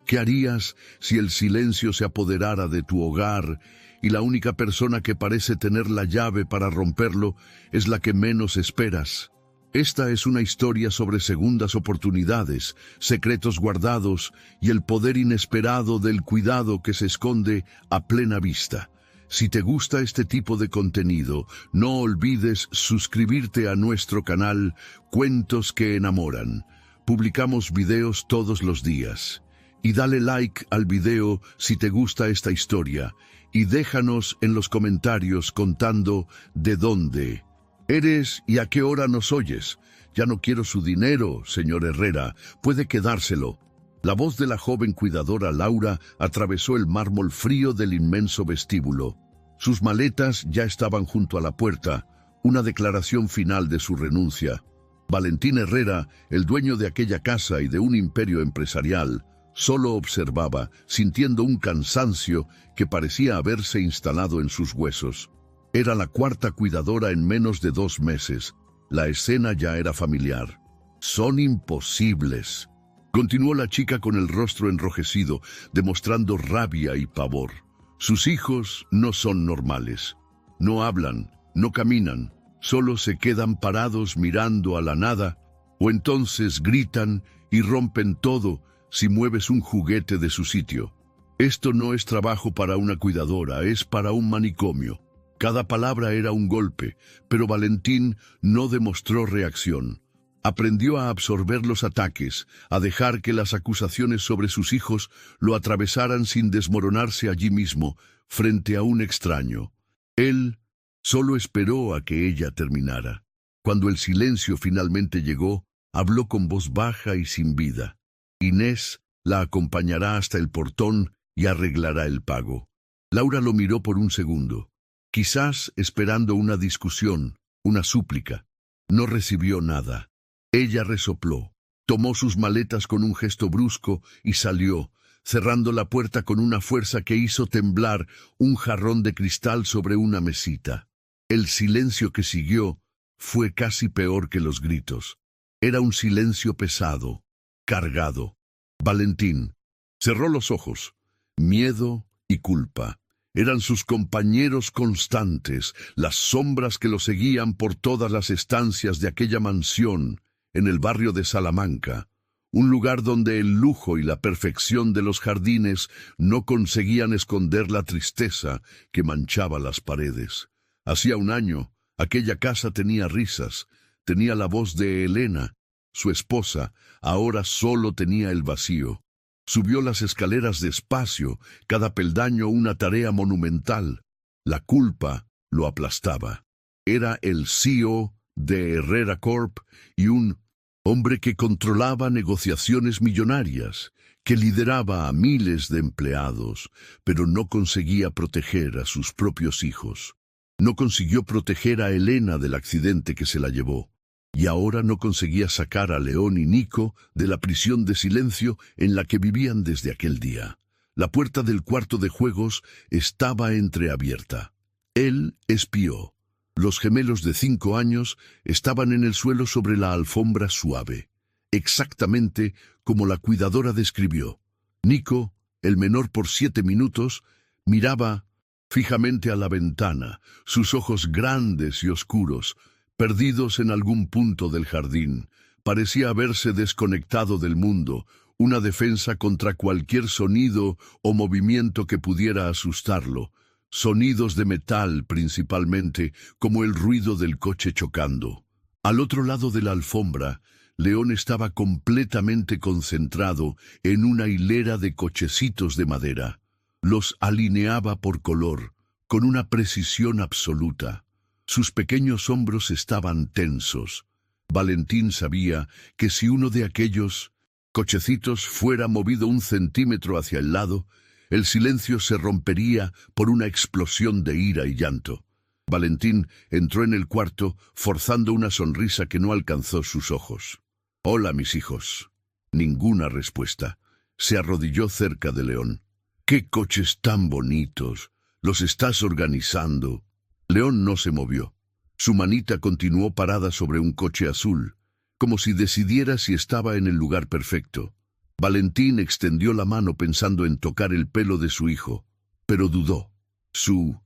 ¿Qué harías si el silencio se apoderara de tu hogar y la única persona que parece tener la llave para romperlo es la que menos esperas? Esta es una historia sobre segundas oportunidades, secretos guardados y el poder inesperado del cuidado que se esconde a plena vista. Si te gusta este tipo de contenido, no olvides suscribirte a nuestro canal Cuentos que Enamoran. Publicamos videos todos los días. Y dale like al video si te gusta esta historia y déjanos en los comentarios contando de dónde eres y a qué hora nos oyes. Ya no quiero su dinero, señor Herrera, puede quedárselo. La voz de la joven cuidadora Laura atravesó el mármol frío del inmenso vestíbulo. Sus maletas ya estaban junto a la puerta, una declaración final de su renuncia. Valentín Herrera, el dueño de aquella casa y de un imperio empresarial, solo observaba, sintiendo un cansancio que parecía haberse instalado en sus huesos. Era la cuarta cuidadora en menos de 2 meses. La escena ya era familiar. «Son imposibles», continuó la chica con el rostro enrojecido, demostrando rabia y pavor. «Sus hijos no son normales. No hablan, no caminan, solo se quedan parados mirando a la nada, o entonces gritan y rompen todo si mueves un juguete de su sitio. Esto no es trabajo para una cuidadora, es para un manicomio». Cada palabra era un golpe, pero Valentín no demostró reacción. Aprendió a absorber los ataques, a dejar que las acusaciones sobre sus hijos lo atravesaran sin desmoronarse allí mismo, frente a un extraño. Él solo esperó a que ella terminara. Cuando el silencio finalmente llegó, habló con voz baja y sin vida. «Inés la acompañará hasta el portón y arreglará el pago». Laura lo miró por un segundo, quizás esperando una discusión, una súplica. No recibió nada. Ella resopló, tomó sus maletas con un gesto brusco y salió, cerrando la puerta con una fuerza que hizo temblar un jarrón de cristal sobre una mesita. El silencio que siguió fue casi peor que los gritos. Era un silencio pesado, cargado. Valentín cerró los ojos. Miedo y culpa eran sus compañeros constantes, las sombras que lo seguían por todas las estancias de aquella mansión en el barrio de Salamanca, un lugar donde el lujo y la perfección de los jardines no conseguían esconder la tristeza que manchaba las paredes. Hacía un año, aquella casa tenía risas, tenía la voz de Elena, su esposa. Ahora solo tenía el vacío. Subió las escaleras despacio, cada peldaño una tarea monumental. La culpa lo aplastaba. Era el CEO de Herrera Corp y un hombre que controlaba negociaciones millonarias, que lideraba a miles de empleados, pero no conseguía proteger a sus propios hijos. No consiguió proteger a Elena del accidente que se la llevó. Y ahora no conseguía sacar a León y Nico de la prisión de silencio en la que vivían desde aquel día. La puerta del cuarto de juegos estaba entreabierta. Él espió. Los gemelos de 5 años estaban en el suelo sobre la alfombra suave, exactamente como la cuidadora describió. Nico, el menor por 7 minutos, miraba fijamente a la ventana, sus ojos grandes y oscuros, perdidos en algún punto del jardín. Parecía haberse desconectado del mundo, una defensa contra cualquier sonido o movimiento que pudiera asustarlo. Sonidos de metal principalmente, como el ruido del coche chocando. Al otro lado de la alfombra, León estaba completamente concentrado en una hilera de cochecitos de madera. Los alineaba por color, con una precisión absoluta. Sus pequeños hombros estaban tensos. Valentín sabía que si uno de aquellos cochecitos fuera movido 1 centímetro hacia el lado, el silencio se rompería por una explosión de ira y llanto. Valentín entró en el cuarto, forzando una sonrisa que no alcanzó sus ojos. «Hola, mis hijos». Ninguna respuesta. Se arrodilló cerca de León. «¡Qué coches tan bonitos! ¿Los estás organizando?» León no se movió. Su manita continuó parada sobre un coche azul, como si decidiera si estaba en el lugar perfecto. Valentín extendió la mano pensando en tocar el pelo de su hijo, pero dudó. Su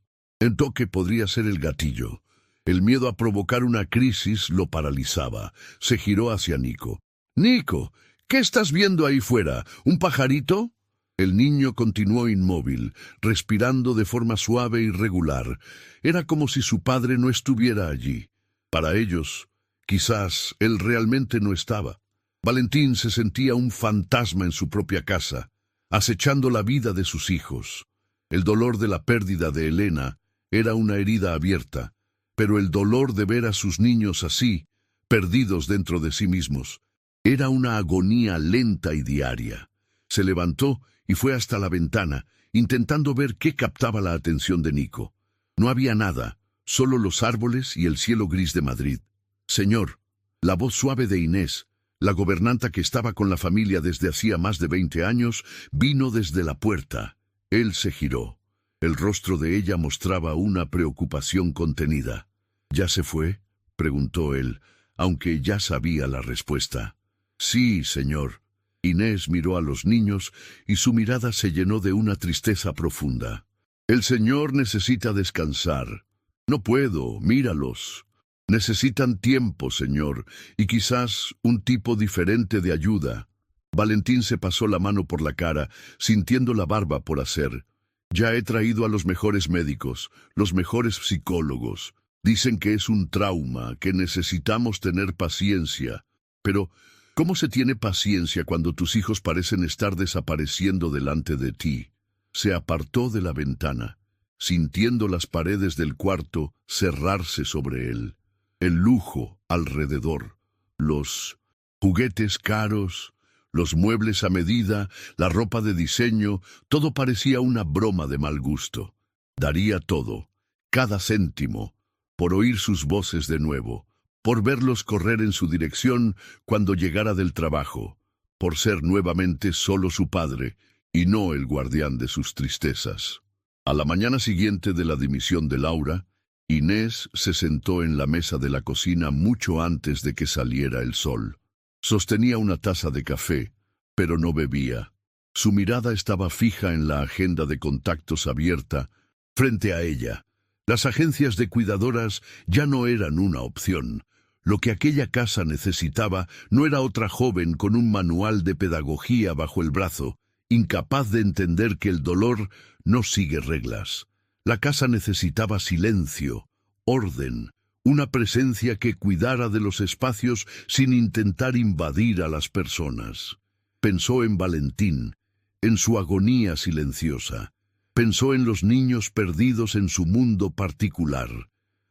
toque podría ser el gatillo. El miedo a provocar una crisis lo paralizaba. Se giró hacia Nico. «Nico, ¿qué estás viendo ahí fuera? ¿Un pajarito?» El niño continuó inmóvil, respirando de forma suave y regular. Era como si su padre no estuviera allí. Para ellos, quizás él realmente no estaba. Valentín se sentía un fantasma en su propia casa, acechando la vida de sus hijos. El dolor de la pérdida de Elena era una herida abierta, pero el dolor de ver a sus niños así, perdidos dentro de sí mismos, era una agonía lenta y diaria. Se levantó y fue hasta la ventana, intentando ver qué captaba la atención de Nico. No había nada, solo los árboles y el cielo gris de Madrid. «Señor», la voz suave de Inés, la gobernanta que estaba con la familia desde hacía más de 20 años, vino desde la puerta. Él se giró. El rostro de ella mostraba una preocupación contenida. «¿Ya se fue?», preguntó él, aunque ya sabía la respuesta. «Sí, señor». Inés miró a los niños y su mirada se llenó de una tristeza profunda. «El señor necesita descansar». «No puedo, míralos». «Necesitan tiempo, señor, y quizás un tipo diferente de ayuda». Valentín se pasó la mano por la cara, sintiendo la barba por hacer. «Ya he traído a los mejores médicos, los mejores psicólogos. Dicen que es un trauma, que necesitamos tener paciencia. Pero, ¿cómo se tiene paciencia cuando tus hijos parecen estar desapareciendo delante de ti?» Se apartó de la ventana, sintiendo las paredes del cuarto cerrarse sobre él. El lujo alrededor, los juguetes caros, los muebles a medida, la ropa de diseño, todo parecía una broma de mal gusto. Daría todo, cada céntimo, por oír sus voces de nuevo, por verlos correr en su dirección cuando llegara del trabajo, por ser nuevamente solo su padre y no el guardián de sus tristezas. A la mañana siguiente de la dimisión de Laura, Inés se sentó en la mesa de la cocina mucho antes de que saliera el sol. Sostenía una taza de café, pero no bebía. Su mirada estaba fija en la agenda de contactos abierta frente a ella. Las agencias de cuidadoras ya no eran una opción. Lo que aquella casa necesitaba no era otra joven con un manual de pedagogía bajo el brazo, incapaz de entender que el dolor no sigue reglas. La casa necesitaba silencio, orden, una presencia que cuidara de los espacios sin intentar invadir a las personas. Pensó en Valentín, en su agonía silenciosa. Pensó en los niños perdidos en su mundo particular.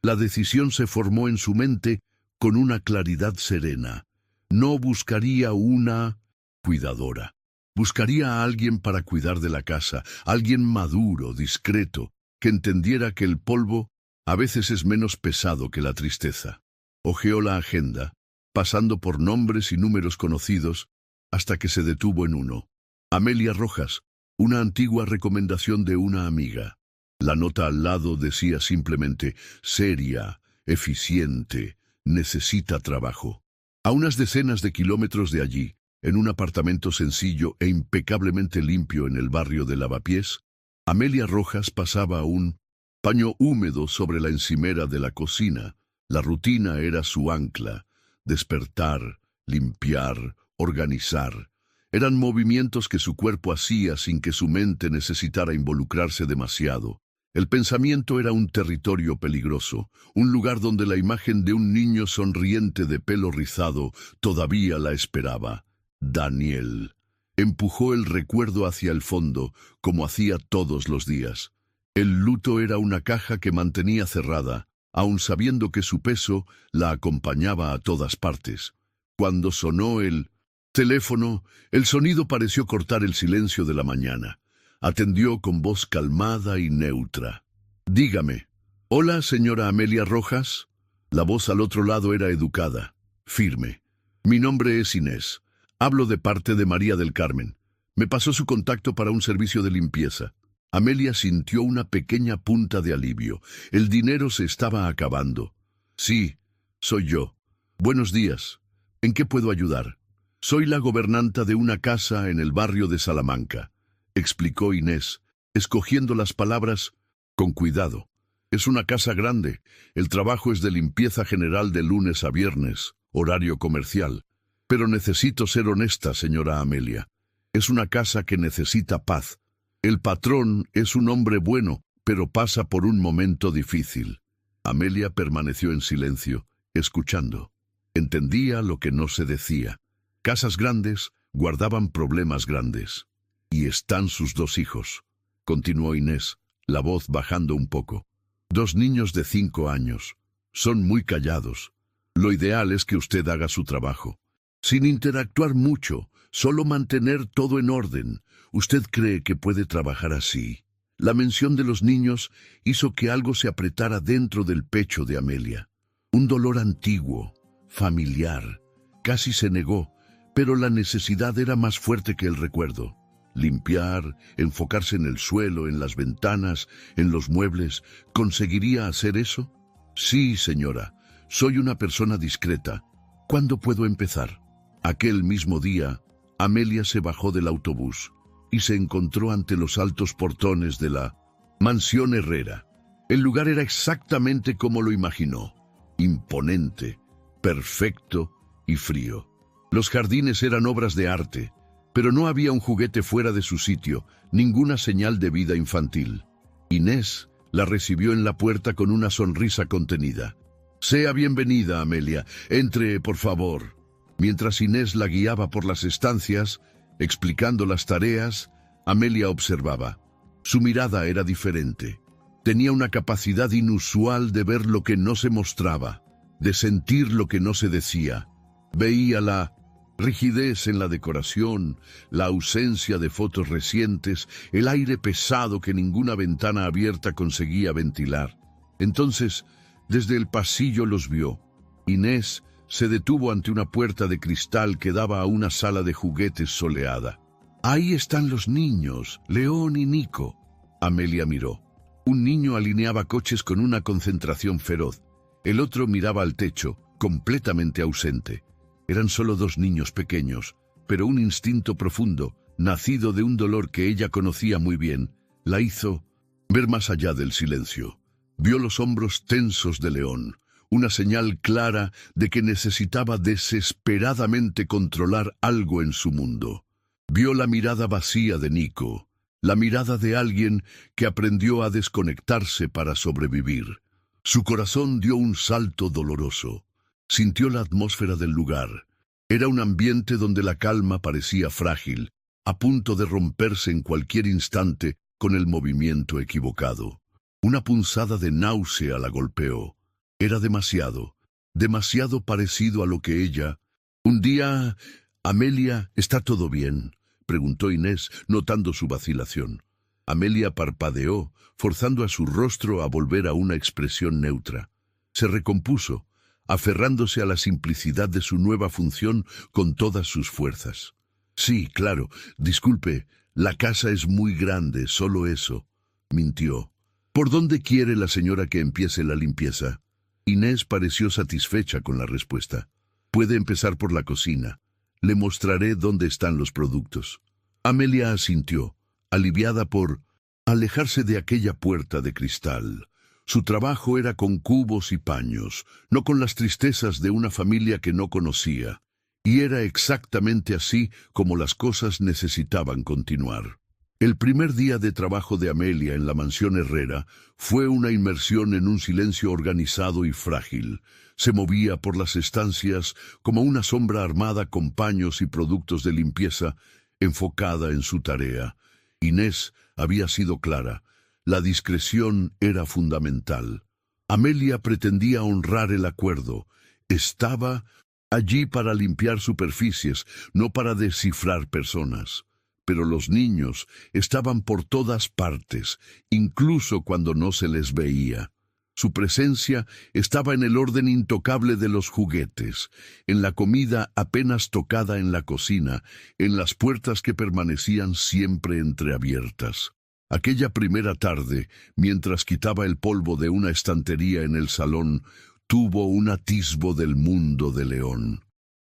La decisión se formó en su mente con una claridad serena. No buscaría una cuidadora. Buscaría a alguien para cuidar de la casa, alguien maduro, discreto, que entendiera que el polvo a veces es menos pesado que la tristeza. Hojeó la agenda, pasando por nombres y números conocidos, hasta que se detuvo en uno. Amelia Rojas, una antigua recomendación de una amiga. La nota al lado decía simplemente: seria, eficiente, necesita trabajo. A unas decenas de kilómetros de allí, en un apartamento sencillo e impecablemente limpio en el barrio de Lavapiés, Amelia Rojas pasaba un paño húmedo sobre la encimera de la cocina. La rutina era su ancla. Despertar, limpiar, organizar. Eran movimientos que su cuerpo hacía sin que su mente necesitara involucrarse demasiado. El pensamiento era un territorio peligroso, un lugar donde la imagen de un niño sonriente de pelo rizado todavía la esperaba. Daniel. Empujó el recuerdo hacia el fondo, como hacía todos los días. El luto era una caja que mantenía cerrada, aun sabiendo que su peso la acompañaba a todas partes. Cuando sonó el teléfono, el sonido pareció cortar el silencio de la mañana. Atendió con voz calmada y neutra. «Dígame». «Hola, señora Amelia Rojas». La voz al otro lado era educada, firme. «Mi nombre es Inés. Hablo de parte de María del Carmen. Me pasó su contacto para un servicio de limpieza». Amelia sintió una pequeña punta de alivio. El dinero se estaba acabando. «Sí, soy yo. Buenos días. ¿En qué puedo ayudar?» Soy la gobernanta de una casa en el barrio de Salamanca, explicó Inés, escogiendo las palabras con cuidado. Es una casa grande. El trabajo es de limpieza general de lunes a viernes, horario comercial. Pero necesito ser honesta, señora Amelia. Es una casa que necesita paz. El patrón es un hombre bueno, pero pasa por un momento difícil. Amelia permaneció en silencio, escuchando. Entendía lo que no se decía. Casas grandes guardaban problemas grandes. Y están sus 2 hijos, continuó Inés, la voz bajando un poco. 2 niños de 5 años. Son muy callados. Lo ideal es que usted haga su trabajo. Sin interactuar mucho, solo mantener todo en orden. ¿Usted cree que puede trabajar así? La mención de los niños hizo que algo se apretara dentro del pecho de Amelia. Un dolor antiguo, familiar. Casi se negó, pero la necesidad era más fuerte que el recuerdo. Limpiar, enfocarse en el suelo, en las ventanas, en los muebles. ¿Conseguiría hacer eso? Sí, señora. Soy una persona discreta. ¿Cuándo puedo empezar? Aquel mismo día, Amelia se bajó del autobús y se encontró ante los altos portones de la Mansión Herrera. El lugar era exactamente como lo imaginó. Imponente, perfecto y frío. Los jardines eran obras de arte, pero no había un juguete fuera de su sitio, ninguna señal de vida infantil. Inés la recibió en la puerta con una sonrisa contenida. Sea bienvenida, Amelia. Entre, por favor. Mientras Inés la guiaba por las estancias, explicando las tareas, Amelia observaba. Su mirada era diferente. Tenía una capacidad inusual de ver lo que no se mostraba, de sentir lo que no se decía. Veía la rigidez en la decoración, la ausencia de fotos recientes, el aire pesado que ninguna ventana abierta conseguía ventilar. Entonces, desde el pasillo los vio. Inés se detuvo ante una puerta de cristal que daba a una sala de juguetes soleada. Ahí están los niños, León y Nico. Amelia miró. Un niño alineaba coches con una concentración feroz. El otro miraba al techo, completamente ausente. Eran solo 2 niños pequeños, pero un instinto profundo, nacido de un dolor que ella conocía muy bien, la hizo ver más allá del silencio. Vio los hombros tensos de León, una señal clara de que necesitaba desesperadamente controlar algo en su mundo. Vio la mirada vacía de Nico, la mirada de alguien que aprendió a desconectarse para sobrevivir. Su corazón dio un salto doloroso. Sintió la atmósfera del lugar. Era un ambiente donde la calma parecía frágil, a punto de romperse en cualquier instante con el movimiento equivocado. Una punzada de náusea la golpeó. Era demasiado, demasiado parecido a lo que ella... Un día... Amelia, ¿está todo bien?, preguntó Inés, notando su vacilación. Amelia parpadeó, forzando a su rostro a volver a una expresión neutra. Se recompuso, aferrándose a la simplicidad de su nueva función con todas sus fuerzas. Sí, claro, disculpe, la casa es muy grande, solo eso, mintió. ¿Por dónde quiere la señora que empiece la limpieza? Inés pareció satisfecha con la respuesta. Puede empezar por la cocina. Le mostraré dónde están los productos. Amelia asintió, aliviada por alejarse de aquella puerta de cristal. Su trabajo era con cubos y paños, no con las tristezas de una familia que no conocía, y era exactamente así como las cosas necesitaban continuar. El primer día de trabajo de Amelia en la Mansión Herrera fue una inmersión en un silencio organizado y frágil. Se movía por las estancias como una sombra armada con paños y productos de limpieza, enfocada en su tarea. Inés había sido clara. La discreción era fundamental. Amelia pretendía honrar el acuerdo. Estaba allí para limpiar superficies, no para descifrar personas. Pero los niños estaban por todas partes, incluso cuando no se les veía. Su presencia estaba en el orden intocable de los juguetes, en la comida apenas tocada en la cocina, en las puertas que permanecían siempre entreabiertas. Aquella primera tarde, mientras quitaba el polvo de una estantería en el salón, tuvo un atisbo del mundo de León.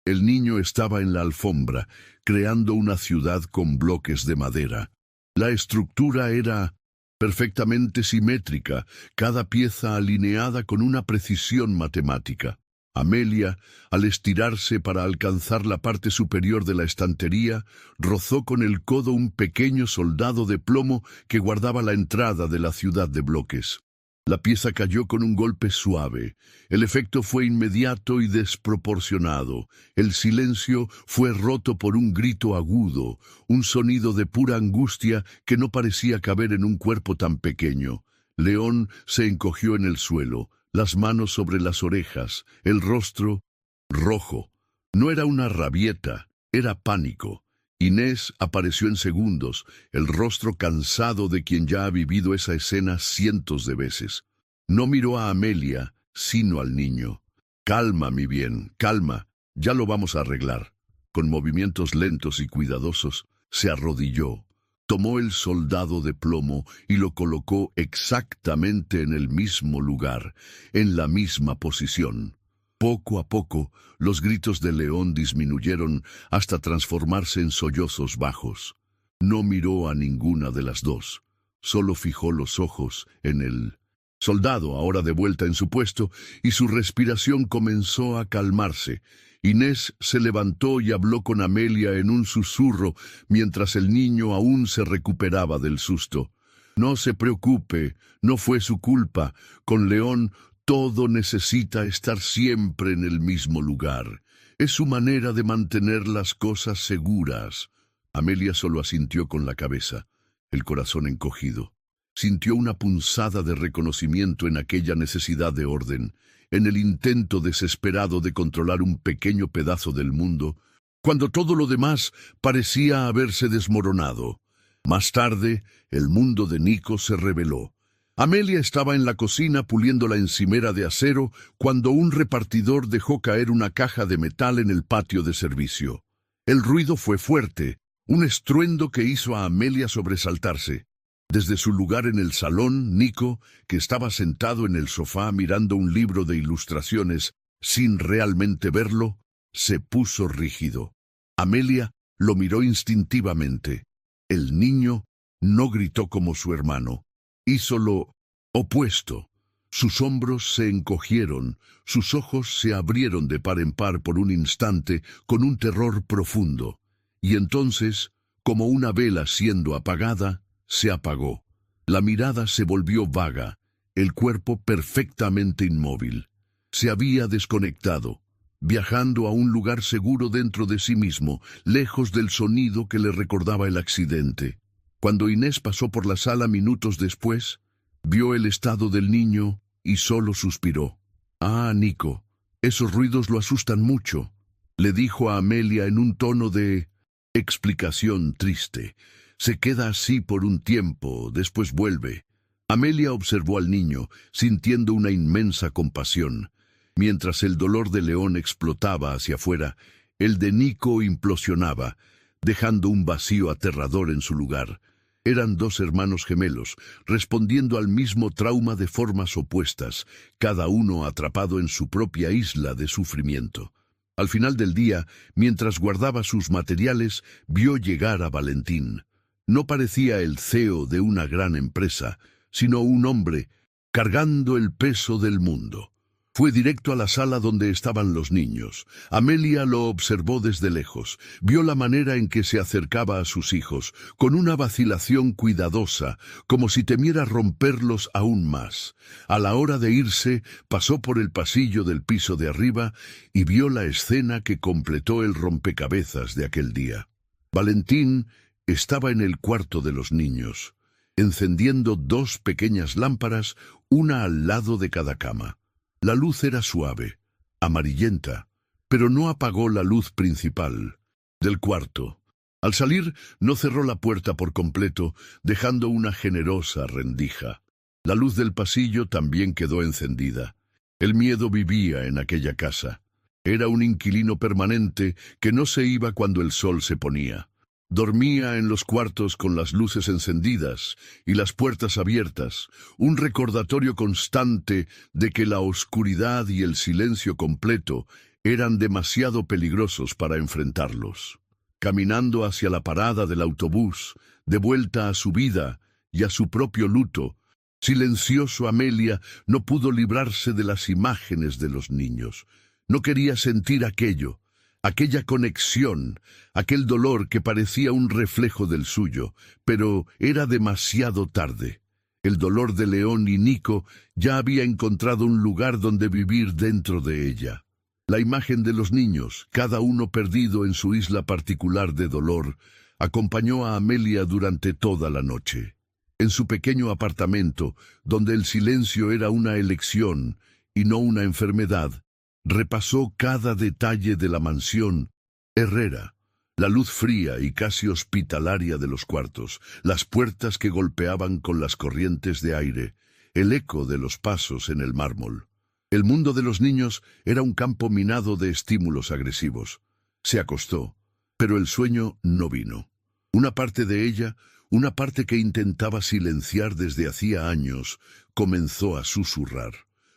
El niño estaba en la alfombra, creando una ciudad con bloques de madera. La estructura era perfectamente simétrica, cada pieza alineada con una precisión matemática. Amelia, al estirarse para alcanzar la parte superior de la estantería, rozó con el codo un pequeño soldado de plomo que guardaba la entrada de la ciudad de bloques. La pieza cayó con un golpe suave. El efecto fue inmediato y desproporcionado. El silencio fue roto por un grito agudo, un sonido de pura angustia que no parecía caber en un cuerpo tan pequeño. León se encogió en el suelo, las manos sobre las orejas, el rostro rojo. No era una rabieta, era pánico. Inés apareció en segundos, el rostro cansado de quien ya ha vivido esa escena cientos de veces. No miró a Amelia, sino al niño. «Calma, mi bien, calma, ya lo vamos a arreglar». Con movimientos lentos y cuidadosos, se arrodilló, tomó el soldado de plomo y lo colocó exactamente en el mismo lugar, en la misma posición. Poco a poco, los gritos de León disminuyeron hasta transformarse en sollozos bajos. No miró a ninguna de las dos, solo fijó los ojos en el soldado, ahora de vuelta en su puesto, y su respiración comenzó a calmarse. Inés se levantó y habló con Amelia en un susurro, mientras el niño aún se recuperaba del susto. «No se preocupe, no fue su culpa. Con León todo necesita estar siempre en el mismo lugar. Es su manera de mantener las cosas seguras». Amelia solo asintió con la cabeza, el corazón encogido. Sintió una punzada de reconocimiento en aquella necesidad de orden, en el intento desesperado de controlar un pequeño pedazo del mundo, cuando todo lo demás parecía haberse desmoronado. Más tarde, el mundo de Nico se reveló. Amelia estaba en la cocina puliendo la encimera de acero cuando un repartidor dejó caer una caja de metal en el patio de servicio. El ruido fue fuerte, un estruendo que hizo a Amelia sobresaltarse. Desde su lugar en el salón, Nico, que estaba sentado en el sofá mirando un libro de ilustraciones sin realmente verlo, se puso rígido. Amelia lo miró instintivamente. El niño no gritó como su hermano. Hizo lo opuesto. Sus hombros se encogieron, sus ojos se abrieron de par en par por un instante con un terror profundo. Y entonces, como una vela siendo apagada, se apagó. La mirada se volvió vaga, el cuerpo perfectamente inmóvil. Se había desconectado, viajando a un lugar seguro dentro de sí mismo, lejos del sonido que le recordaba el accidente. Cuando Inés pasó por la sala minutos después, vio el estado del niño y solo suspiró. «Ah, Nico, esos ruidos lo asustan mucho», le dijo a Amelia en un tono de explicación triste. «Se queda así por un tiempo, después vuelve». Amelia observó al niño, sintiendo una inmensa compasión. Mientras el dolor de León explotaba hacia afuera, el de Nico implosionaba, dejando un vacío aterrador en su lugar. Eran dos hermanos gemelos, respondiendo al mismo trauma de formas opuestas, cada uno atrapado en su propia isla de sufrimiento. Al final del día, mientras guardaba sus materiales, vio llegar a Valentín. No parecía el CEO de una gran empresa, sino un hombre cargando el peso del mundo. Fue directo a la sala donde estaban los niños. Amelia lo observó desde lejos. Vio la manera en que se acercaba a sus hijos, con una vacilación cuidadosa, como si temiera romperlos aún más. A la hora de irse, pasó por el pasillo del piso de arriba y vio la escena que completó el rompecabezas de aquel día. Valentín estaba en el cuarto de los niños, encendiendo dos pequeñas lámparas, una al lado de cada cama. La luz era suave, amarillenta, pero no apagó la luz principal del cuarto. Al salir, no cerró la puerta por completo, dejando una generosa rendija. La luz del pasillo también quedó encendida. El miedo vivía en aquella casa. Era un inquilino permanente que no se iba cuando el sol se ponía. Dormía en los cuartos con las luces encendidas y las puertas abiertas, un recordatorio constante de que la oscuridad y el silencio completo eran demasiado peligrosos para enfrentarlos. Caminando hacia la parada del autobús, de vuelta a su vida y a su propio luto, silencioso Amelia no pudo librarse de las imágenes de los niños. No quería sentir aquello, aquella conexión, aquel dolor que parecía un reflejo del suyo, pero era demasiado tarde. El dolor de León y Nico ya había encontrado un lugar donde vivir dentro de ella. La imagen de los niños, cada uno perdido en su isla particular de dolor, acompañó a Amelia durante toda la noche. En su pequeño apartamento, donde el silencio era una elección y no una enfermedad, repasó cada detalle de la mansión Herrera. La luz fría y casi hospitalaria de los cuartos, las puertas que golpeaban con las corrientes de aire, el eco de los pasos en el mármol. El mundo de los niños era un campo minado de estímulos agresivos. Se acostó, pero el sueño no vino. Una parte de ella, una parte que intentaba silenciar desde hacía años, comenzó a susurrar.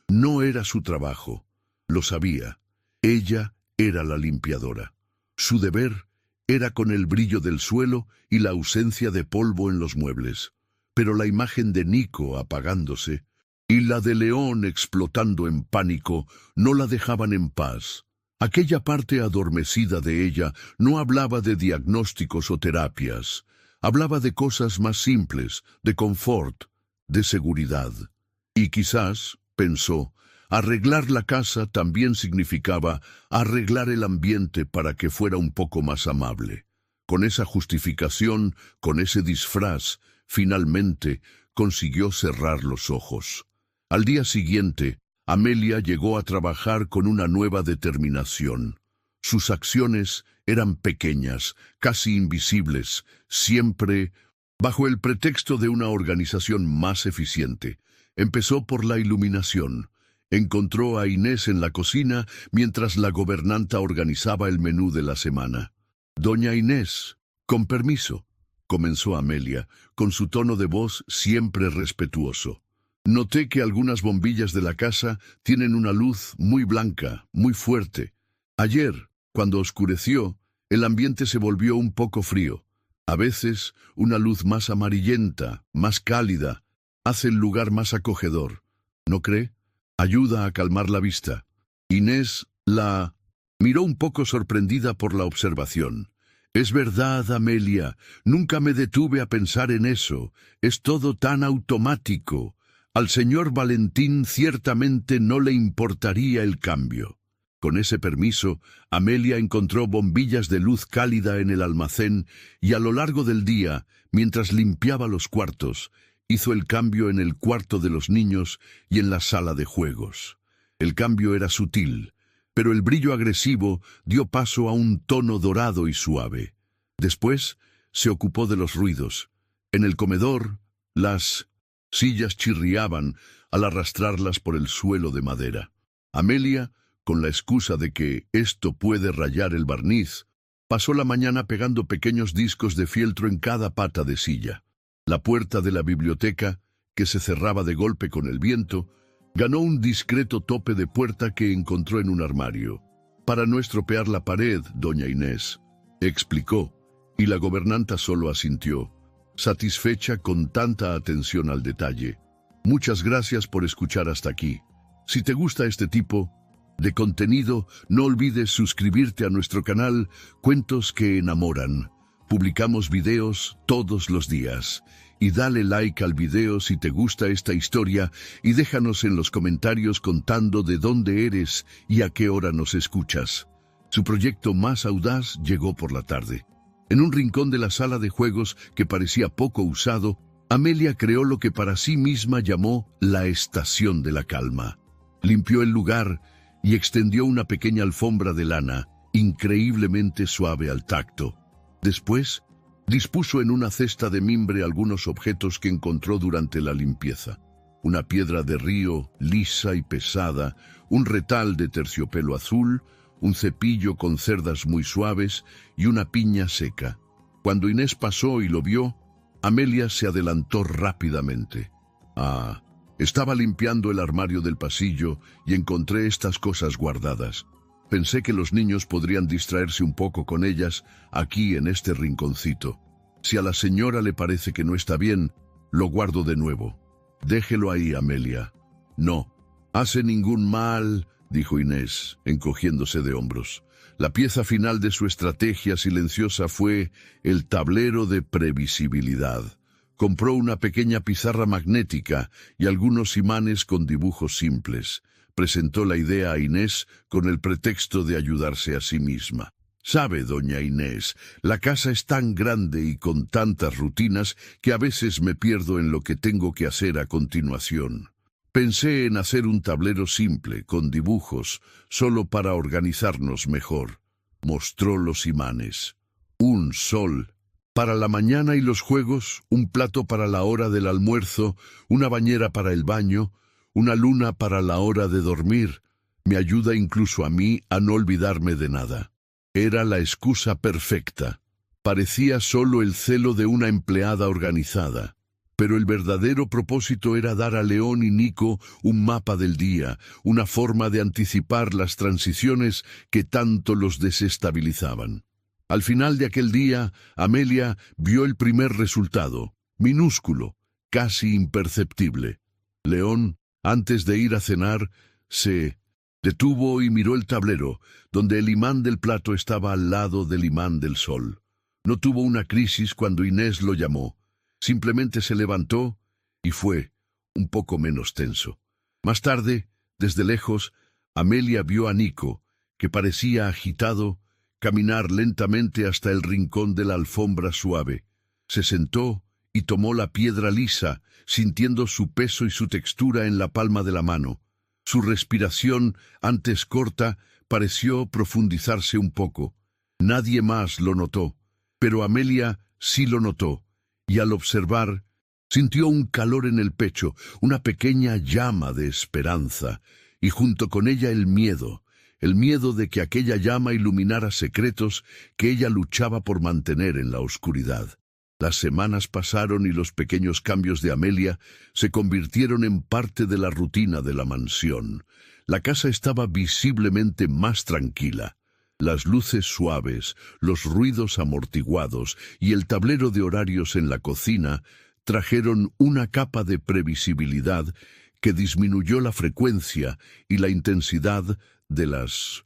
No era su trabajo, lo sabía. Ella era la limpiadora. Su deber era con el brillo del suelo y la ausencia de polvo en los muebles. Pero la imagen de Nico apagándose y la de León explotando en pánico no la dejaban en paz. Aquella parte adormecida de ella no hablaba de diagnósticos o terapias. Hablaba de cosas más simples, de confort, de seguridad. Y quizás, pensó, arreglar la casa también significaba arreglar el ambiente para que fuera un poco más amable. Con esa justificación, con ese disfraz, finalmente consiguió cerrar los ojos. Al día siguiente, Amelia llegó a trabajar con una nueva determinación. Sus acciones eran pequeñas, casi invisibles, siempre bajo el pretexto de una organización más eficiente. Empezó por la iluminación. Encontró a Inés en la cocina mientras la gobernanta organizaba el menú de la semana. «Doña Inés, con permiso», comenzó Amelia, con su tono de voz siempre respetuoso. «Noté que algunas bombillas de la casa tienen una luz muy blanca, muy fuerte. Ayer, cuando oscureció, el ambiente se volvió un poco frío. A veces, una luz más amarillenta, más cálida, hace el lugar más acogedor. ¿No cree? Ayuda a calmar la vista». Inés la miró un poco sorprendida por la observación. «Es verdad, Amelia, nunca me detuve a pensar en eso. Es todo tan automático. Al señor Valentín ciertamente no le importaría el cambio». Con ese permiso, Amelia encontró bombillas de luz cálida en el almacén y a lo largo del día, mientras limpiaba los cuartos, hizo el cambio en el cuarto de los niños y en la sala de juegos. El cambio era sutil, pero el brillo agresivo dio paso a un tono dorado y suave. Después se ocupó de los ruidos. En el comedor, las sillas chirriaban al arrastrarlas por el suelo de madera. Amelia, con la excusa de que esto puede rayar el barniz, pasó la mañana pegando pequeños discos de fieltro en cada pata de silla. La puerta de la biblioteca, que se cerraba de golpe con el viento, ganó un discreto tope de puerta que encontró en un armario. «Para no estropear la pared, doña Inés», explicó, y la gobernanta solo asintió, satisfecha con tanta atención al detalle. «Muchas gracias por escuchar hasta aquí. Si te gusta este tipo de contenido, no olvides suscribirte a nuestro canal Cuentos que Enamoran. Publicamos videos todos los días. Y dale like al video si te gusta esta historia y déjanos en los comentarios contando de dónde eres y a qué hora nos escuchas. Su proyecto más audaz llegó por la tarde. En un rincón de la sala de juegos que parecía poco usado, Amelia creó lo que para sí misma llamó la estación de la calma. Limpió el lugar y extendió una pequeña alfombra de lana, increíblemente suave al tacto. Después, dispuso en una cesta de mimbre algunos objetos que encontró durante la limpieza. Una piedra de río, lisa y pesada, un retal de terciopelo azul, un cepillo con cerdas muy suaves y una piña seca. Cuando Inés pasó y lo vio, Amelia se adelantó rápidamente. Estaba limpiando el armario del pasillo y encontré estas cosas guardadas. Pensé que los niños podrían distraerse un poco con ellas aquí en este rinconcito. Si a la señora le parece que no está bien, lo guardo de nuevo. Déjelo ahí, Amelia. No, hace ningún mal, dijo Inés, encogiéndose de hombros. La pieza final de su estrategia silenciosa fue el tablero de previsibilidad. Compró una pequeña pizarra magnética y algunos imanes con dibujos simples. Presentó la idea a Inés con el pretexto de ayudarse a sí misma. Sabe, doña Inés, la casa es tan grande y con tantas rutinas que a veces me pierdo en lo que tengo que hacer a continuación. Pensé en hacer un tablero simple, con dibujos, solo para organizarnos mejor. Mostró los imanes. Un sol para la mañana y los juegos, un plato para la hora del almuerzo, una bañera para el baño, una luna para la hora de dormir. Me ayuda incluso a mí a no olvidarme de nada. Era la excusa perfecta. Parecía solo el celo de una empleada organizada. Pero el verdadero propósito era dar a León y Nico un mapa del día, una forma de anticipar las transiciones que tanto los desestabilizaban. Al final de aquel día, Amelia vio el primer resultado, minúsculo, casi imperceptible. León, antes de ir a cenar, se detuvo y miró el tablero, donde el imán del plato estaba al lado del imán del sol. No tuvo una crisis cuando Inés lo llamó. Simplemente se levantó y fue un poco menos tenso. Más tarde, desde lejos, Amelia vio a Nico, que parecía agitado, caminar lentamente hasta el rincón de la alfombra suave. Se sentó y tomó la piedra lisa, sintiendo su peso y su textura en la palma de la mano. Su respiración, antes corta, pareció profundizarse un poco. Nadie más lo notó, pero Amelia sí lo notó. Y al observar, sintió un calor en el pecho, una pequeña llama de esperanza, y junto con ella el miedo de que aquella llama iluminara secretos que ella luchaba por mantener en la oscuridad. Las semanas pasaron y los pequeños cambios de Amelia se convirtieron en parte de la rutina de la mansión. La casa estaba visiblemente más tranquila. Las luces suaves, los ruidos amortiguados y el tablero de horarios en la cocina trajeron una capa de previsibilidad que disminuyó la frecuencia y la intensidad de las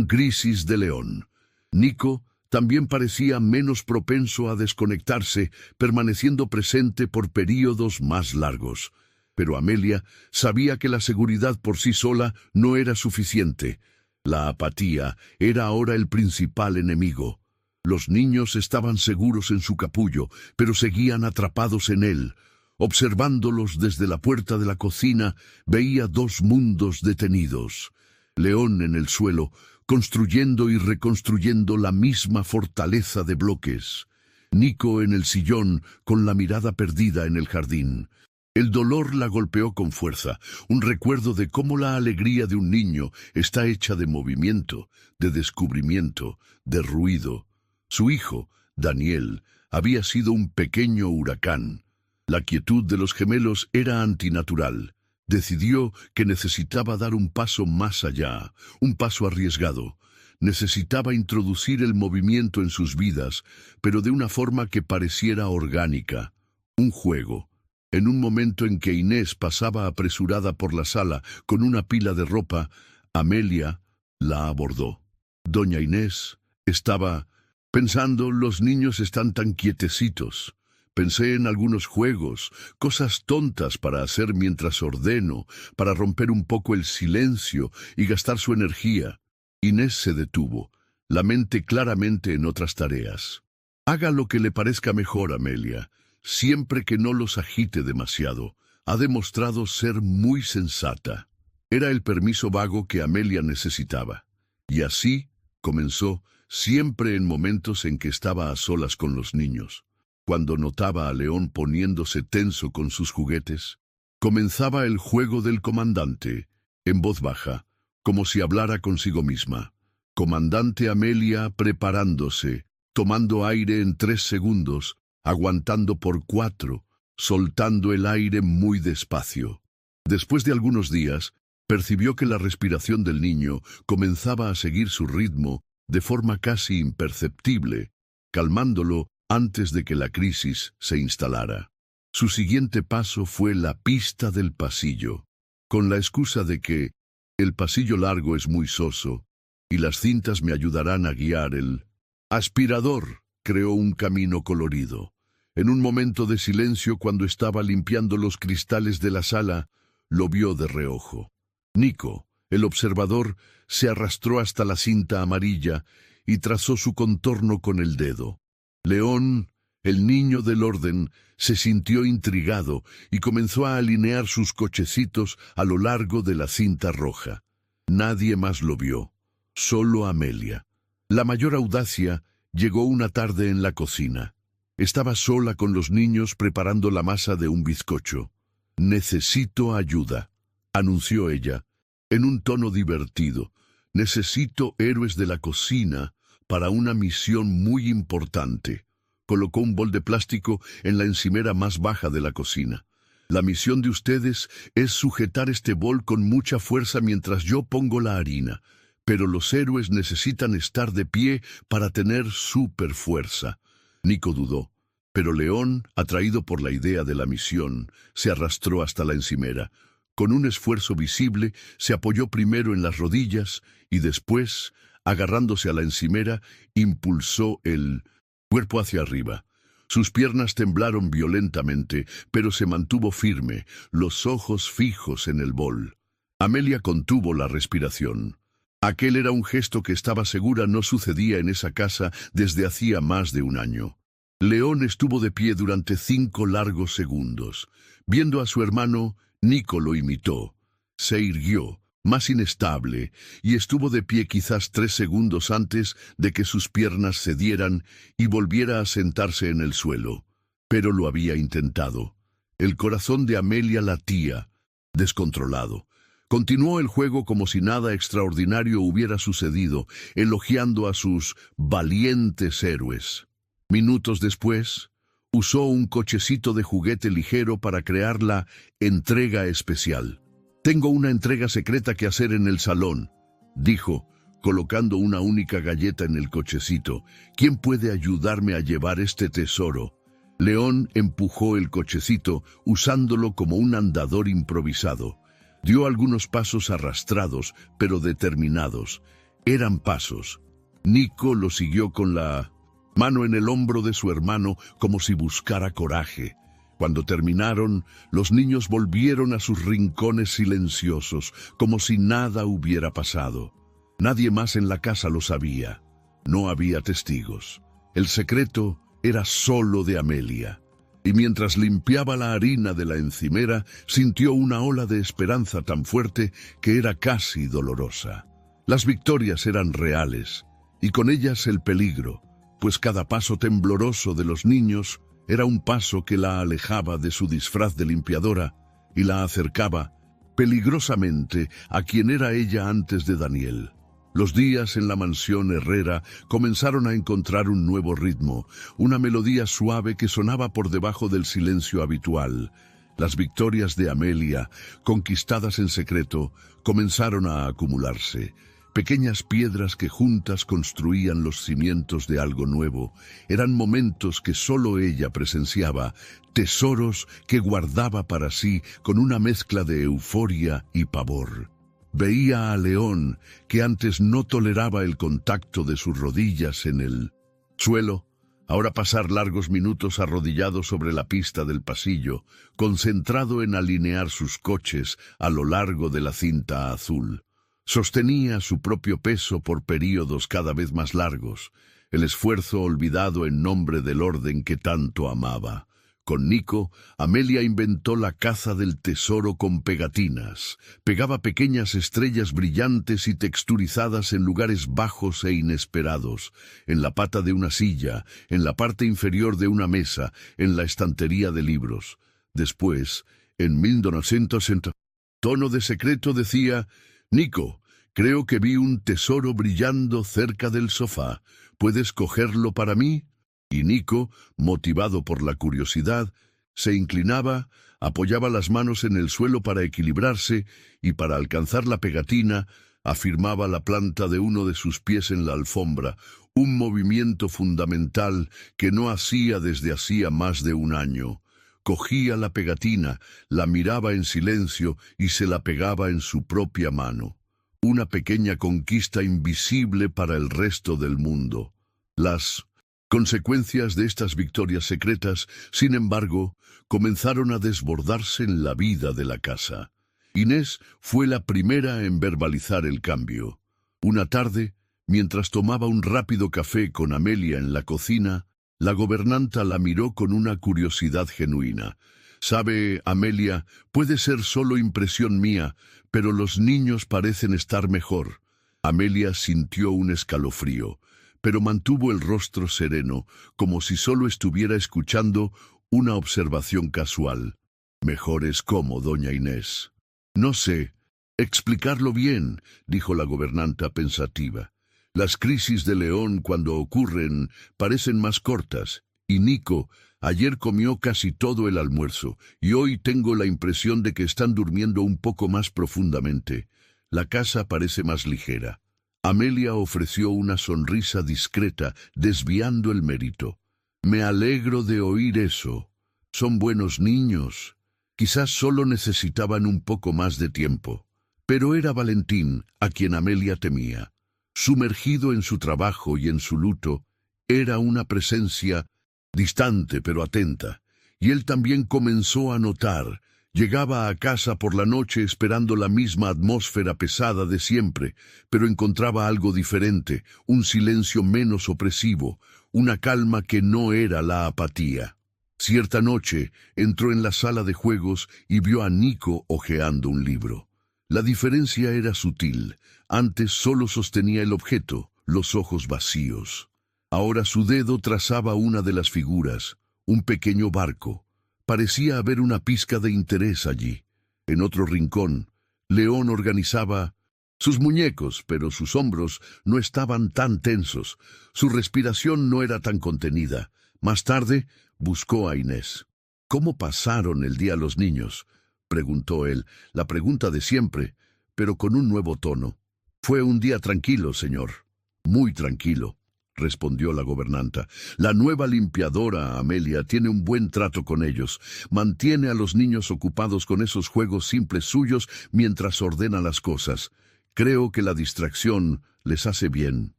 crisis de León. Nico también parecía menos propenso a desconectarse, permaneciendo presente por períodos más largos. Pero Amelia sabía que la seguridad por sí sola no era suficiente. La apatía era ahora el principal enemigo. Los niños estaban seguros en su capullo, pero seguían atrapados en él. Observándolos desde la puerta de la cocina, veía dos mundos detenidos. León en el suelo, construyendo y reconstruyendo la misma fortaleza de bloques. Nico en el sillón, con la mirada perdida en el jardín. El dolor la golpeó con fuerza, un recuerdo de cómo la alegría de un niño está hecha de movimiento, de descubrimiento, de ruido. Su hijo, Daniel, había sido un pequeño huracán. La quietud de los gemelos era antinatural. Decidió que necesitaba dar un paso más allá, un paso arriesgado. Necesitaba introducir el movimiento en sus vidas, pero de una forma que pareciera orgánica. Un juego. En un momento en que Inés pasaba apresurada por la sala con una pila de ropa, Amelia la abordó. Doña Inés estaba pensando, los niños están tan quietecitos. Pensé en algunos juegos, cosas tontas para hacer mientras ordeno, para romper un poco el silencio y gastar su energía. Inés se detuvo, la mente claramente en otras tareas. Haga lo que le parezca mejor, Amelia, siempre que no los agite demasiado. Ha demostrado ser muy sensata. Era el permiso vago que Amelia necesitaba. Y así comenzó, siempre en momentos en que estaba a solas con los niños. Cuando notaba a León poniéndose tenso con sus juguetes, comenzaba el juego del comandante, en voz baja, como si hablara consigo misma. Comandante Amelia preparándose, tomando aire en 3 segundos, aguantando por 4, soltando el aire muy despacio. Después de algunos días, Percibió que la respiración del niño comenzaba a seguir su ritmo de forma casi imperceptible, calmándolo antes de que la crisis se instalara. Su siguiente paso fue la pista del pasillo, con la excusa de que el pasillo largo es muy soso y las cintas me ayudarán a guiar. El aspirador creó un camino colorido. En un momento de silencio, cuando estaba limpiando los cristales de la sala, lo vio de reojo. Nico, el observador, se arrastró hasta la cinta amarilla y trazó su contorno con el dedo. León, el niño del orden, se sintió intrigado y comenzó a alinear sus cochecitos a lo largo de la cinta roja. Nadie más lo vio, solo Amelia. La mayor audacia llegó una tarde en la cocina. Estaba sola con los niños preparando la masa de un bizcocho. «Necesito ayuda», anunció ella, en un tono divertido. «Necesito héroes de la cocina para una misión muy importante». Colocó un bol de plástico en la encimera más baja de la cocina. «La misión de ustedes es sujetar este bol con mucha fuerza mientras yo pongo la harina, pero los héroes necesitan estar de pie para tener súper fuerza». Nico dudó, pero León, atraído por la idea de la misión, se arrastró hasta la encimera. Con un esfuerzo visible, se apoyó primero en las rodillas y después, agarrándose a la encimera, impulsó el cuerpo hacia arriba. Sus piernas temblaron violentamente, pero se mantuvo firme, los ojos fijos en el bol. Amelia contuvo la respiración. Aquel era un gesto que estaba segura no sucedía en esa casa desde hacía más de un año. León estuvo de pie durante 5 largos segundos. Viendo a su hermano, Nico lo imitó. Se irguió, más inestable, y estuvo de pie quizás 3 segundos antes de que sus piernas cedieran y volviera a sentarse en el suelo. Pero lo había intentado. El corazón de Amelia latía, descontrolado. Continuó el juego como si nada extraordinario hubiera sucedido, elogiando a sus valientes héroes. Minutos después, usó un cochecito de juguete ligero para crear la entrega especial. «Tengo una entrega secreta que hacer en el salón», dijo, colocando una única galleta en el cochecito. «¿Quién puede ayudarme a llevar este tesoro?» León empujó el cochecito, usándolo como un andador improvisado. Dio algunos pasos arrastrados, pero determinados. Eran pasos. Nico lo siguió con la mano en el hombro de su hermano como si buscara coraje. Cuando terminaron, los niños volvieron a sus rincones silenciosos, como si nada hubiera pasado. Nadie más en la casa lo sabía. No había testigos. El secreto era solo de Amelia. Y mientras limpiaba la harina de la encimera, sintió una ola de esperanza tan fuerte que era casi dolorosa. Las victorias eran reales, y con ellas el peligro, pues cada paso tembloroso de los niños era un paso que la alejaba de su disfraz de limpiadora y la acercaba peligrosamente a quien era ella antes de Daniel. Los días en la mansión Herrera comenzaron a encontrar un nuevo ritmo, una melodía suave que sonaba por debajo del silencio habitual. Las victorias de Amelia, conquistadas en secreto, comenzaron a acumularse. Pequeñas piedras que juntas construían los cimientos de algo nuevo. Eran momentos que solo ella presenciaba, tesoros que guardaba para sí con una mezcla de euforia y pavor. Veía a León, que antes no toleraba el contacto de sus rodillas en el suelo, ahora pasar largos minutos arrodillado sobre la pista del pasillo, concentrado en alinear sus coches a lo largo de la cinta azul. Sostenía su propio peso por períodos cada vez más largos, el esfuerzo olvidado en nombre del orden que tanto amaba. Con Nico, Amelia inventó la caza del tesoro con pegatinas. Pegaba pequeñas estrellas brillantes y texturizadas en lugares bajos e inesperados, en la pata de una silla, en la parte inferior de una mesa, en la estantería de libros. Después, en 1960, tono de secreto decía: «Nico, creo que vi un tesoro brillando cerca del sofá. ¿Puedes cogerlo para mí?» Y Nico, motivado por la curiosidad, Se inclinaba, apoyaba las manos en el suelo para equilibrarse y para alcanzar la pegatina, afirmaba la planta de uno de sus pies en la alfombra, un movimiento fundamental que no hacía desde hacía más de un año. Cogía la pegatina, la miraba en silencio y se la pegaba en su propia mano. Una pequeña conquista invisible para el resto del mundo. Las consecuencias de estas victorias secretas, sin embargo, comenzaron a desbordarse en la vida de la casa. Inés fue la primera en verbalizar el cambio. Una tarde, mientras tomaba un rápido café con Amelia en la cocina, la gobernanta la miró con una curiosidad genuina. «Sabe, Amelia, puede ser solo impresión mía, pero los niños parecen estar mejor». Amelia sintió un escalofrío, pero mantuvo el rostro sereno, como si solo estuviera escuchando una observación casual. «Mejores cómo, doña Inés». «No sé explicarlo bien», dijo la gobernanta pensativa. «Las crisis de León, cuando ocurren, parecen más cortas, y Nico ayer comió casi todo el almuerzo, y hoy tengo la impresión de que están durmiendo un poco más profundamente. La casa parece más ligera». Amelia ofreció una sonrisa discreta, desviando el mérito. «Me alegro de oír eso. Son buenos niños. Quizás solo necesitaban un poco más de tiempo». Pero era Valentín a quien Amelia temía. Sumergido en su trabajo y en su luto, era una presencia distante pero atenta, y él también comenzó a notar. Llegaba a casa por la noche esperando la misma atmósfera pesada de siempre, pero encontraba algo diferente, un silencio menos opresivo, una calma que no era la apatía. Cierta noche entró en la sala de juegos y vio a Nico hojeando un libro. La diferencia era sutil. Antes solo sostenía el objeto, los ojos vacíos. Ahora su dedo trazaba una de las figuras, un pequeño barco. Parecía haber una pizca de interés allí. En otro rincón, León organizaba sus muñecos, pero sus hombros no estaban tan tensos. Su respiración no era tan contenida. Más tarde, buscó a Inés. «¿Cómo pasaron el día los niños?», preguntó él, la pregunta de siempre, pero con un nuevo tono. «Fue un día tranquilo, señor». «Muy tranquilo», respondió la gobernanta. «La nueva limpiadora, Amelia, tiene un buen trato con ellos. Mantiene a los niños ocupados con esos juegos simples suyos mientras ordena las cosas. Creo que la distracción les hace bien».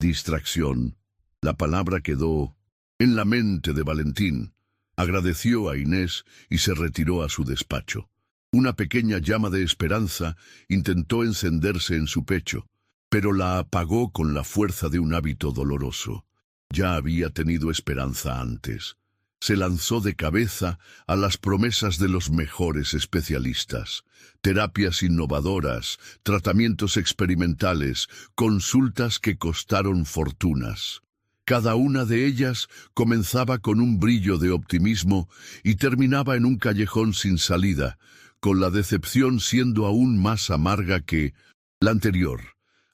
Distracción. La palabra quedó en la mente de Valentín. Agradeció a Inés y se retiró a su despacho. Una pequeña llama de esperanza intentó encenderse en su pecho, pero la apagó con la fuerza de un hábito doloroso. Ya había tenido esperanza antes. Se lanzó de cabeza a las promesas de los mejores especialistas. Terapias innovadoras, tratamientos experimentales, consultas que costaron fortunas. Cada una de ellas comenzaba con un brillo de optimismo y terminaba en un callejón sin salida, con la decepción siendo aún más amarga que la anterior.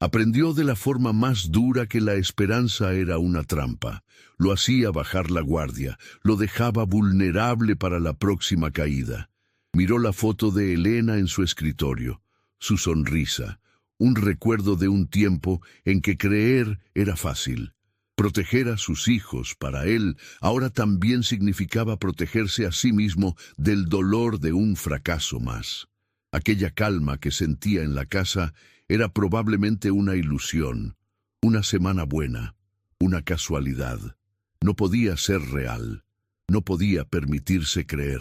Aprendió de la forma más dura que la esperanza era una trampa. Lo hacía bajar la guardia, lo dejaba vulnerable para la próxima caída. Miró la foto de Elena en su escritorio, su sonrisa, un recuerdo de un tiempo en que creer era fácil. Proteger a sus hijos, para él, ahora también significaba protegerse a sí mismo del dolor de un fracaso más. Aquella calma que sentía en la casa era probablemente una ilusión, una semana buena, una casualidad. No podía ser real, no podía permitirse creer.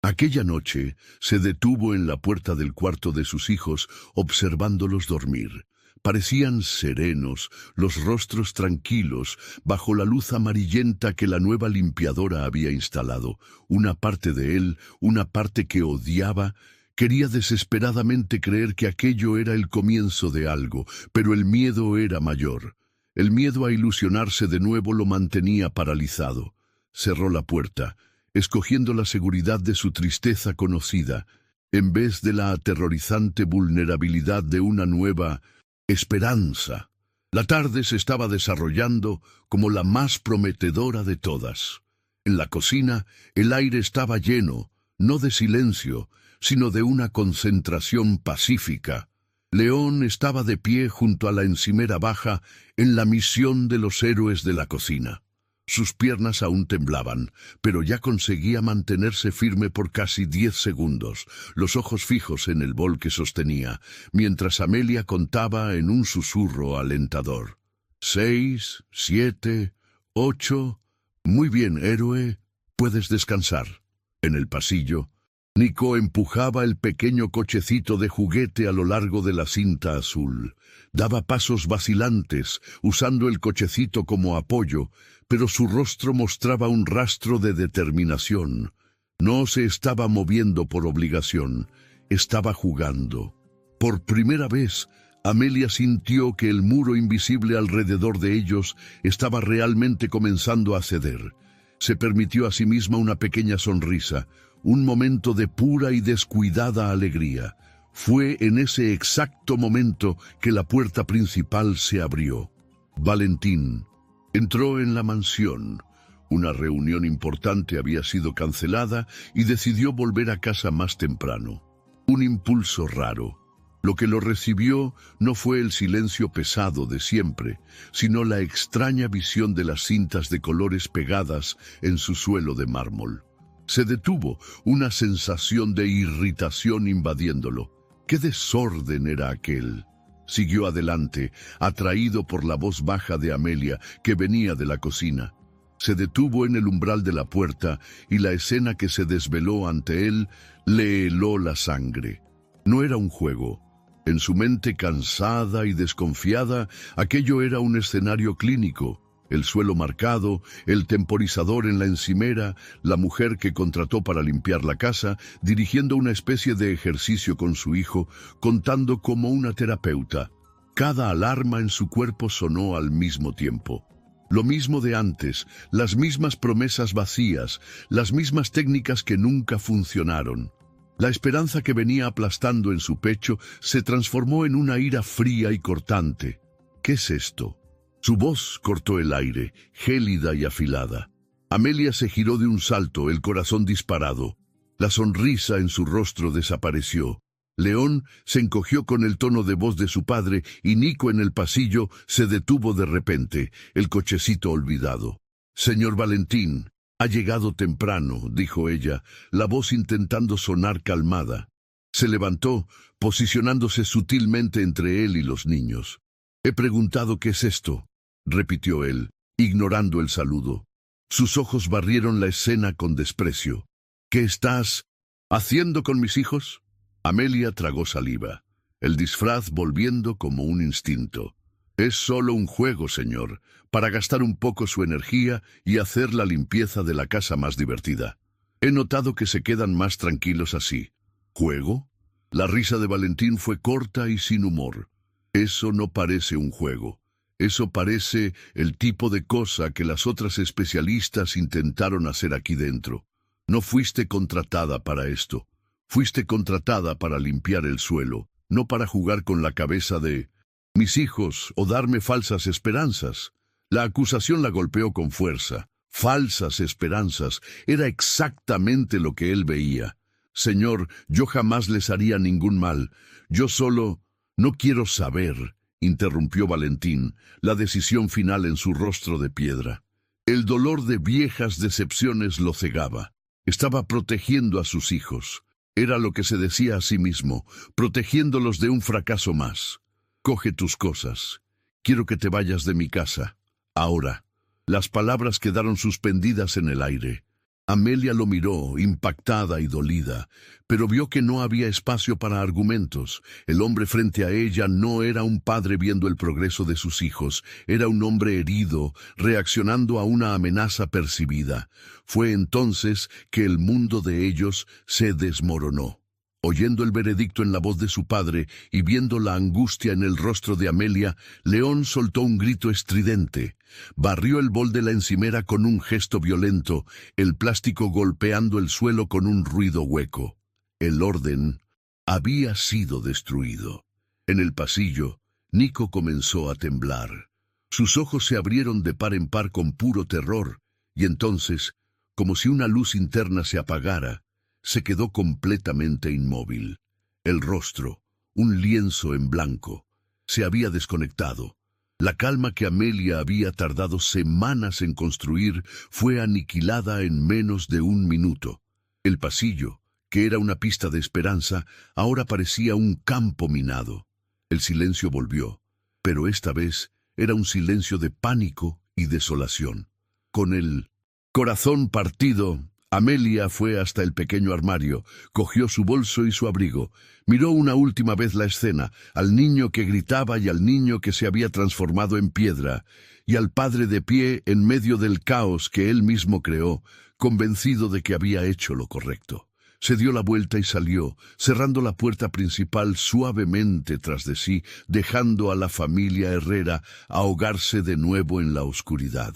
Aquella noche se detuvo en la puerta del cuarto de sus hijos, observándolos dormir. Parecían serenos, los rostros tranquilos, bajo la luz amarillenta que la nueva limpiadora había instalado. Una parte de él, una parte que odiaba, quería desesperadamente creer que aquello era el comienzo de algo, pero el miedo era mayor. El miedo a ilusionarse de nuevo lo mantenía paralizado. Cerró la puerta, escogiendo la seguridad de su tristeza conocida, en vez de la aterrorizante vulnerabilidad de una nueva esperanza. La tarde se estaba desarrollando como la más prometedora de todas. En la cocina, el aire estaba lleno, no de silencio, sino de una concentración pacífica. León estaba de pie junto a la encimera baja en la misión de los héroes de la cocina. Sus piernas aún temblaban, pero ya conseguía mantenerse firme por casi 10 segundos, los ojos fijos en el bol que sostenía, mientras Amelia contaba en un susurro alentador. 6, 7, 8... Muy bien, héroe, puedes descansar. En el pasillo, Nico empujaba el pequeño cochecito de juguete a lo largo de la cinta azul. Daba pasos vacilantes, usando el cochecito como apoyo, pero su rostro mostraba un rastro de determinación. No se estaba moviendo por obligación, estaba jugando. Por primera vez, Amelia sintió que el muro invisible alrededor de ellos estaba realmente comenzando a ceder. Se permitió a sí misma una pequeña sonrisa, un momento de pura y descuidada alegría. Fue en ese exacto momento que la puerta principal se abrió. Valentín entró en la mansión. Una reunión importante había sido cancelada y decidió volver a casa más temprano. Un impulso raro. Lo que lo recibió no fue el silencio pesado de siempre, sino la extraña visión de las cintas de colores pegadas en su suelo de mármol. Se detuvo, una sensación de irritación invadiéndolo. ¡Qué desorden era aquel! Siguió adelante, atraído por la voz baja de Amelia, que venía de la cocina. Se detuvo en el umbral de la puerta y la escena que se desveló ante él le heló la sangre. No era un juego. En su mente cansada y desconfiada, aquello era un escenario clínico. El suelo marcado, el temporizador en la encimera, la mujer que contrató para limpiar la casa, dirigiendo una especie de ejercicio con su hijo, contando como una terapeuta. Cada alarma en su cuerpo sonó al mismo tiempo. Lo mismo de antes, las mismas promesas vacías, las mismas técnicas que nunca funcionaron. La esperanza que venía aplastando en su pecho se transformó en una ira fría y cortante. ¿Qué es esto? Su voz cortó el aire, gélida y afilada. Amelia se giró de un salto, el corazón disparado. La sonrisa en su rostro desapareció. León se encogió con el tono de voz de su padre y Nico en el pasillo se detuvo de repente, el cochecito olvidado. «Señor Valentín, ha llegado temprano», dijo ella, la voz intentando sonar calmada. Se levantó, posicionándose sutilmente entre él y los niños. «He preguntado qué es esto», repitió él, ignorando el saludo. Sus ojos barrieron la escena con desprecio. «¿Qué estás haciendo con mis hijos?» Amelia tragó saliva, el disfraz volviendo como un instinto. «Es solo un juego, señor, para gastar un poco su energía y hacer la limpieza de la casa más divertida. He notado que se quedan más tranquilos así». «¿Juego?» La risa de Valentín fue corta y sin humor. «Eso no parece un juego. Eso parece el tipo de cosa que las otras especialistas intentaron hacer aquí dentro. No fuiste contratada para esto. Fuiste contratada para limpiar el suelo, no para jugar con la cabeza de mis hijos o darme falsas esperanzas». La acusación la golpeó con fuerza. Falsas esperanzas. Era exactamente lo que él veía. «Señor, yo jamás les haría ningún mal. Yo solo... No quiero saber», interrumpió Valentín, la decisión final en su rostro de piedra. El dolor de viejas decepciones lo cegaba. Estaba protegiendo a sus hijos. Era lo que se decía a sí mismo, protegiéndolos de un fracaso más. «Coge tus cosas. Quiero que te vayas de mi casa. Ahora». Las palabras quedaron suspendidas en el aire. Amelia lo miró, impactada y dolida, pero vio que no había espacio para argumentos. El hombre frente a ella no era un padre viendo el progreso de sus hijos, era un hombre herido, reaccionando a una amenaza percibida. Fue entonces que el mundo de ellos se desmoronó. Oyendo el veredicto en la voz de su padre y viendo la angustia en el rostro de Amelia, León soltó un grito estridente. Barrió el bol de la encimera con un gesto violento, el plástico golpeando el suelo con un ruido hueco. El orden había sido destruido. En el pasillo, Nico comenzó a temblar. Sus ojos se abrieron de par en par con puro terror, y entonces como si una luz interna se apagara, se quedó completamente inmóvil. El rostro, un lienzo en blanco, se había desconectado. La calma que Amelia había tardado semanas en construir fue aniquilada en menos de un minuto. El pasillo, que era una pista de esperanza, ahora parecía un campo minado. El silencio volvió, pero esta vez era un silencio de pánico y desolación. Con el corazón partido, Amelia fue hasta el pequeño armario, cogió su bolso y su abrigo, miró una última vez la escena, al niño que gritaba y al niño que se había transformado en piedra, y al padre de pie en medio del caos que él mismo creó, convencido de que había hecho lo correcto. Se dio la vuelta y salió, cerrando la puerta principal suavemente tras de sí, dejando a la familia Herrera ahogarse de nuevo en la oscuridad.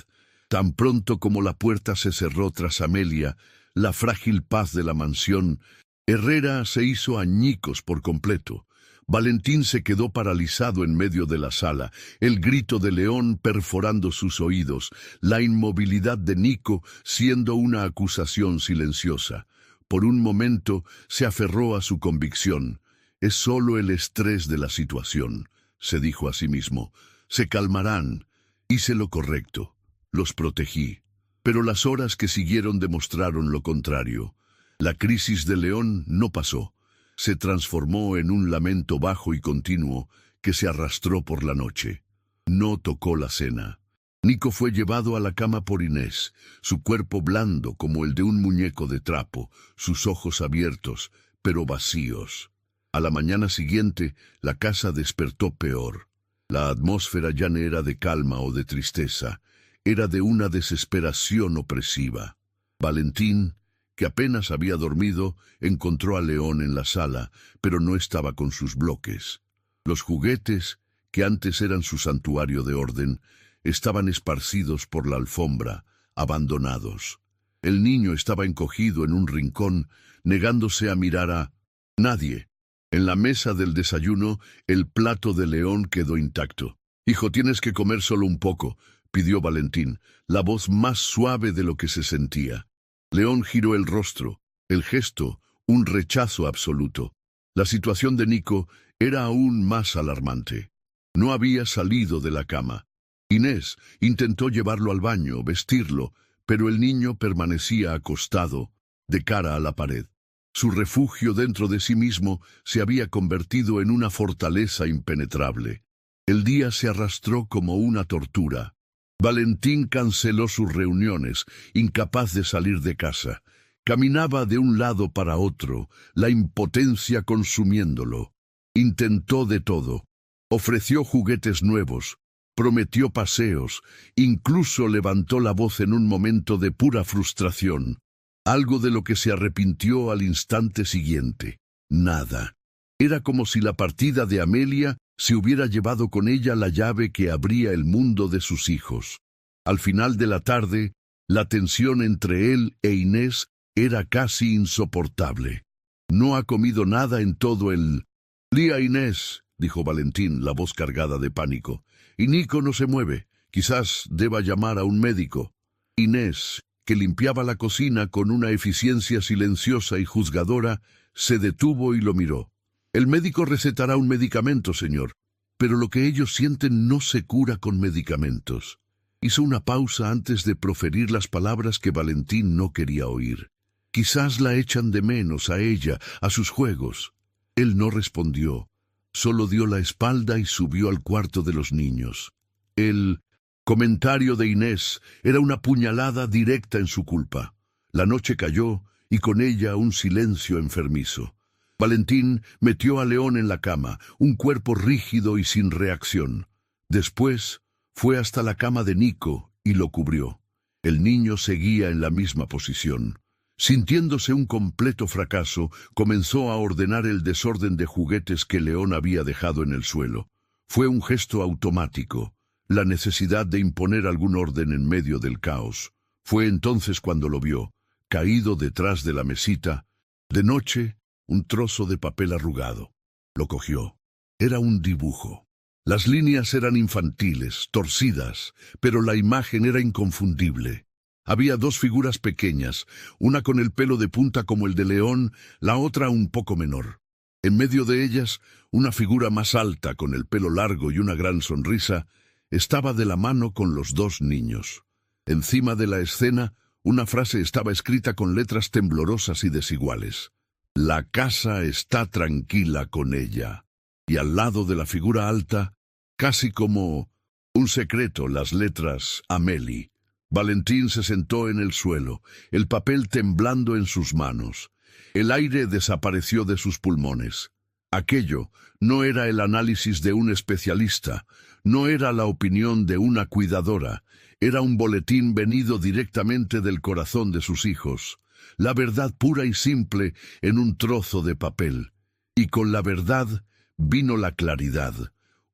Tan pronto como la puerta se cerró tras Amelia, la frágil paz de la mansión, Herrera se hizo añicos por completo. Valentín se quedó paralizado en medio de la sala, el grito de León perforando sus oídos, la inmovilidad de Nico siendo una acusación silenciosa. Por un momento se aferró a su convicción. Es solo el estrés de la situación, se dijo a sí mismo. Se calmarán. Hice lo correcto. Los protegí. Pero las horas que siguieron demostraron lo contrario. La crisis de León no pasó. Se transformó en un lamento bajo y continuo que se arrastró por la noche. No tocó la cena. Nico fue llevado a la cama por Inés, su cuerpo blando como el de un muñeco de trapo, sus ojos abiertos, pero vacíos. A la mañana siguiente, la casa despertó peor. La atmósfera ya no era de calma o de tristeza, era de una desesperación opresiva. Valentín, que apenas había dormido, encontró a León en la sala, pero no estaba con sus bloques. Los juguetes, que antes eran su santuario de orden, estaban esparcidos por la alfombra, abandonados. El niño estaba encogido en un rincón, negándose a mirar a nadie. En la mesa del desayuno, el plato de León quedó intacto. «Hijo, tienes que comer solo un poco», pidió Valentín, la voz más suave de lo que se sentía. León giró el rostro, el gesto, un rechazo absoluto. La situación de Nico era aún más alarmante. No había salido de la cama. Inés intentó llevarlo al baño, vestirlo, pero el niño permanecía acostado, de cara a la pared. Su refugio dentro de sí mismo se había convertido en una fortaleza impenetrable. El día se arrastró como una tortura. Valentín canceló sus reuniones, incapaz de salir de casa. Caminaba de un lado para otro, la impotencia consumiéndolo. Intentó de todo. Ofreció juguetes nuevos, prometió paseos, incluso levantó la voz en un momento de pura frustración. Algo de lo que se arrepintió al instante siguiente. Nada. Era como si la partida de Amelia se hubiera llevado con ella la llave que abría el mundo de sus hijos. Al final de la tarde, la tensión entre él e Inés era casi insoportable. «No ha comido nada en todo el día, Inés», dijo Valentín, la voz cargada de pánico. «Y Nico no se mueve. Quizás deba llamar a un médico». Inés, que limpiaba la cocina con una eficiencia silenciosa y juzgadora, se detuvo y lo miró. «El médico recetará un medicamento, señor, pero lo que ellos sienten no se cura con medicamentos». Hizo una pausa antes de proferir las palabras que Valentín no quería oír. «Quizás la echan de menos a ella, a sus juegos». Él no respondió, solo dio la espalda y subió al cuarto de los niños. El comentario de Inés era una puñalada directa en su culpa. La noche cayó y con ella un silencio enfermizo. Valentín metió a León en la cama, un cuerpo rígido y sin reacción. Después fue hasta la cama de Nico y lo cubrió. El niño seguía en la misma posición. Sintiéndose un completo fracaso, comenzó a ordenar el desorden de juguetes que León había dejado en el suelo. Fue un gesto automático, la necesidad de imponer algún orden en medio del caos. Fue entonces cuando lo vio, caído detrás de la mesita. De noche, un trozo de papel arrugado. Lo cogió. Era un dibujo. Las líneas eran infantiles, torcidas, pero la imagen era inconfundible. Había dos figuras pequeñas, una con el pelo de punta como el de león, la otra un poco menor. En medio de ellas, una figura más alta, con el pelo largo y una gran sonrisa, estaba de la mano con los dos niños. Encima de la escena, una frase estaba escrita con letras temblorosas y desiguales. La casa está tranquila con ella. Y al lado de la figura alta, casi como un secreto, las letras Amélie. Valentín se sentó en el suelo, el papel temblando en sus manos. El aire desapareció de sus pulmones. Aquello no era el análisis de un especialista, no era la opinión de una cuidadora, era un boletín venido directamente del corazón de sus hijos. La verdad pura y simple en un trozo de papel. Y con la verdad vino la claridad,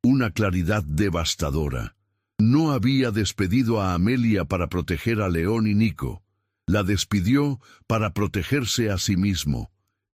una claridad devastadora. No había despedido a Amelia para proteger a León y Nico. La despidió para protegerse a sí mismo.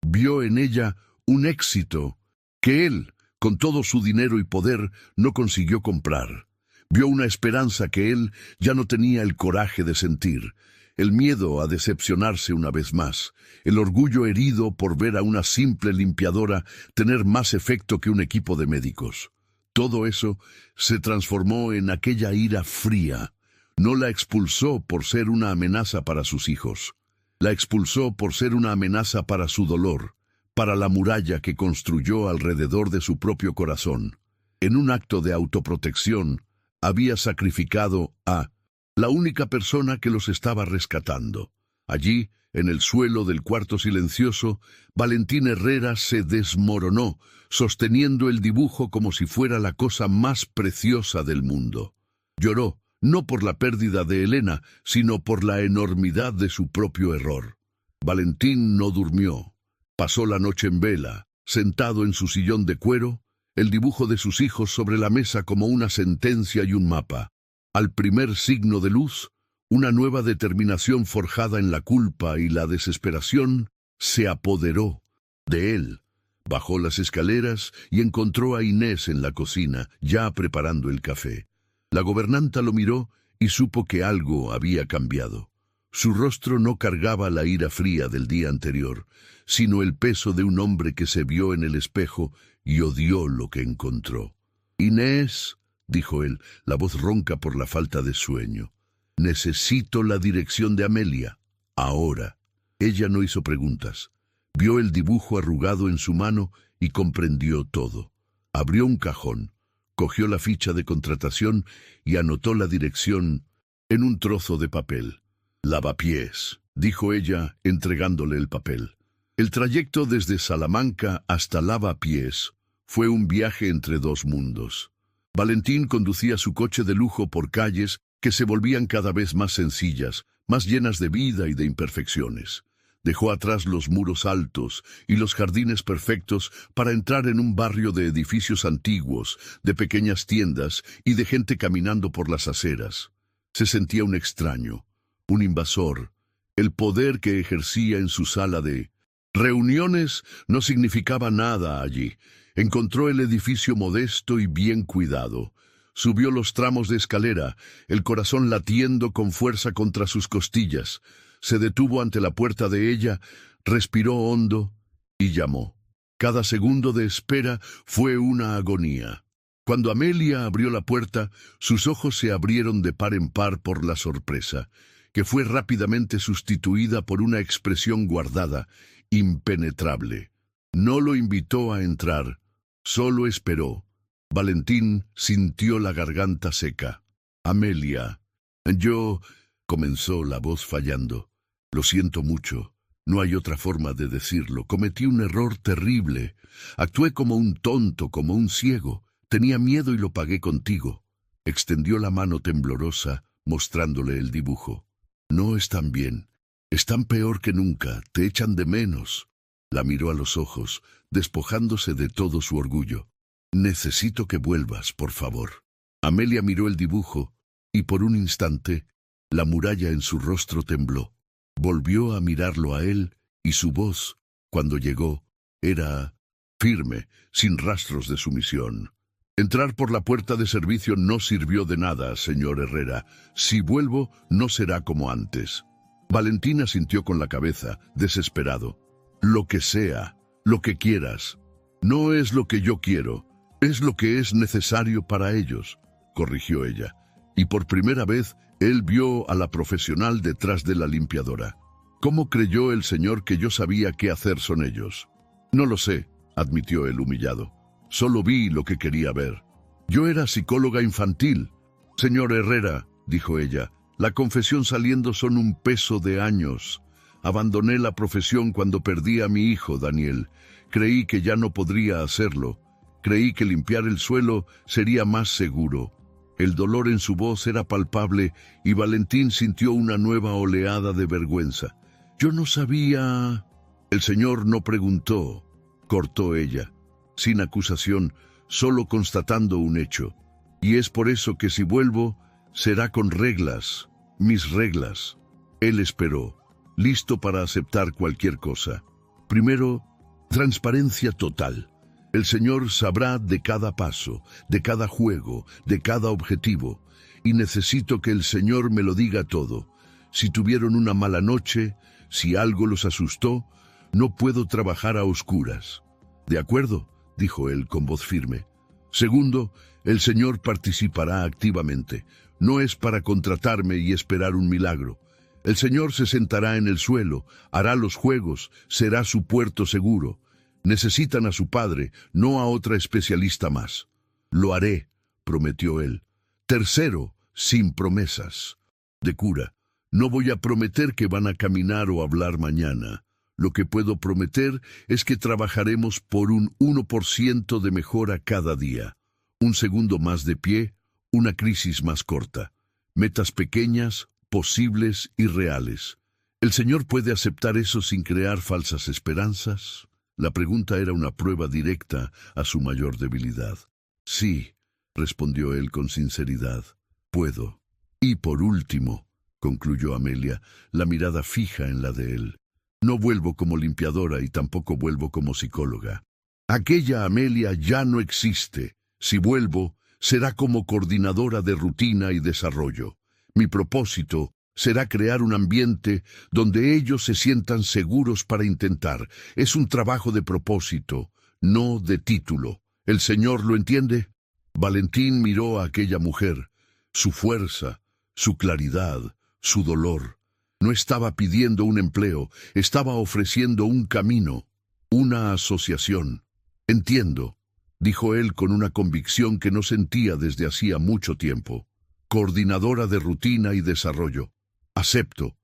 Vio en ella un éxito que él, con todo su dinero y poder, no consiguió comprar. Vio una esperanza que él ya no tenía el coraje de sentir, el miedo a decepcionarse una vez más, el orgullo herido por ver a una simple limpiadora tener más efecto que un equipo de médicos. Todo eso se transformó en aquella ira fría. No la expulsó por ser una amenaza para sus hijos. La expulsó por ser una amenaza para su dolor, para la muralla que construyó alrededor de su propio corazón. En un acto de autoprotección, había sacrificado a la única persona que los estaba rescatando. Allí, en el suelo del cuarto silencioso, Valentín Herrera se desmoronó, sosteniendo el dibujo como si fuera la cosa más preciosa del mundo. Lloró, no por la pérdida de Elena, sino por la enormidad de su propio error. Valentín no durmió. Pasó la noche en vela, sentado en su sillón de cuero, el dibujo de sus hijos sobre la mesa como una sentencia y un mapa. Al primer signo de luz, una nueva determinación forjada en la culpa y la desesperación se apoderó de él. Bajó las escaleras y encontró a Inés en la cocina, ya preparando el café. La gobernanta lo miró y supo que algo había cambiado. Su rostro no cargaba la ira fría del día anterior, sino el peso de un hombre que se vio en el espejo y odió lo que encontró. «Inés», dijo él, la voz ronca por la falta de sueño, «necesito la dirección de Amelia. Ahora». Ella no hizo preguntas. Vio el dibujo arrugado en su mano y comprendió todo. Abrió un cajón, cogió la ficha de contratación y anotó la dirección en un trozo de papel. «Lavapiés», dijo ella, entregándole el papel. El trayecto desde Salamanca hasta Lavapiés fue un viaje entre dos mundos. Valentín conducía su coche de lujo por calles que se volvían cada vez más sencillas, más llenas de vida y de imperfecciones. Dejó atrás los muros altos y los jardines perfectos para entrar en un barrio de edificios antiguos, de pequeñas tiendas y de gente caminando por las aceras. Se sentía un extraño, un invasor. El poder que ejercía en su sala de reuniones no significaba nada allí. Encontró el edificio modesto y bien cuidado. Subió los tramos de escalera, el corazón latiendo con fuerza contra sus costillas. Se detuvo ante la puerta de ella, respiró hondo y llamó. Cada segundo de espera fue una agonía. Cuando Amelia abrió la puerta, sus ojos se abrieron de par en par por la sorpresa, que fue rápidamente sustituida por una expresión guardada, impenetrable. No lo invitó a entrar, solo esperó. Valentín sintió la garganta seca. «Amelia, yo», comenzó la voz fallando. «Lo siento mucho. No hay otra forma de decirlo. Cometí un error terrible. Actué como un tonto, como un ciego. Tenía miedo y lo pagué contigo». Extendió la mano temblorosa, mostrándole el dibujo. «No están bien. Están peor que nunca. Te echan de menos». La miró a los ojos, despojándose de todo su orgullo. «Necesito que vuelvas, por favor». Amelia miró el dibujo, y por un instante, la muralla en su rostro tembló. Volvió a mirarlo a él, y su voz, cuando llegó, era firme, sin rastros de sumisión. Entrar por la puerta de servicio no sirvió de nada, señor Herrera. Si vuelvo, no será como antes. Valentín asintió con la cabeza, desesperado. Lo que sea, lo que quieras. No es lo que yo quiero, es lo que es necesario para ellos, corrigió ella. Y por primera vez, él vio a la profesional detrás de la limpiadora. ¿Cómo creyó el señor que yo sabía qué hacer son ellos? No lo sé, admitió él humillado. Solo vi lo que quería ver. Yo era psicóloga infantil. Señor Herrera, dijo ella, la confesión saliendo son un peso de años. Abandoné la profesión cuando perdí a mi hijo, Daniel. Creí que ya no podría hacerlo. Creí que limpiar el suelo sería más seguro. El dolor en su voz era palpable y Valentín sintió una nueva oleada de vergüenza. Yo no sabía... El señor no preguntó, cortó ella, sin acusación, solo constatando un hecho. Y es por eso que si vuelvo, será con reglas, mis reglas. Él esperó, listo para aceptar cualquier cosa. Primero, transparencia total. El señor sabrá de cada paso, de cada juego, de cada objetivo. Y necesito que el señor me lo diga todo. Si tuvieron una mala noche, si algo los asustó, no puedo trabajar a oscuras. ¿De acuerdo?, dijo él con voz firme. Segundo, el señor participará activamente. No es para contratarme y esperar un milagro. El señor se sentará en el suelo, hará los juegos, será su puerto seguro. Necesitan a su padre, no a otra especialista más. Lo haré, prometió él. Tercero, sin promesas. De cura, no voy a prometer que van a caminar o hablar mañana. Lo que puedo prometer es que trabajaremos por un 1% de mejora cada día. Un segundo más de pie, una crisis más corta. Metas pequeñas, posibles y reales. ¿El señor puede aceptar eso sin crear falsas esperanzas? La pregunta era una prueba directa a su mayor debilidad. Sí, respondió él con sinceridad. Puedo. Y por último, concluyó Amelia, la mirada fija en la de él. No vuelvo como limpiadora y tampoco vuelvo como psicóloga. Aquella Amelia ya no existe. Si vuelvo, será como coordinadora de rutina y desarrollo. Mi propósito será crear un ambiente donde ellos se sientan seguros para intentar. Es un trabajo de propósito, no de título. ¿El señor lo entiende? Valentín miró a aquella mujer. Su fuerza, su claridad, su dolor. No estaba pidiendo un empleo, estaba ofreciendo un camino, una asociación. Entiendo, dijo él con una convicción que no sentía desde hacía mucho tiempo. Coordinadora de rutina y desarrollo. Acepto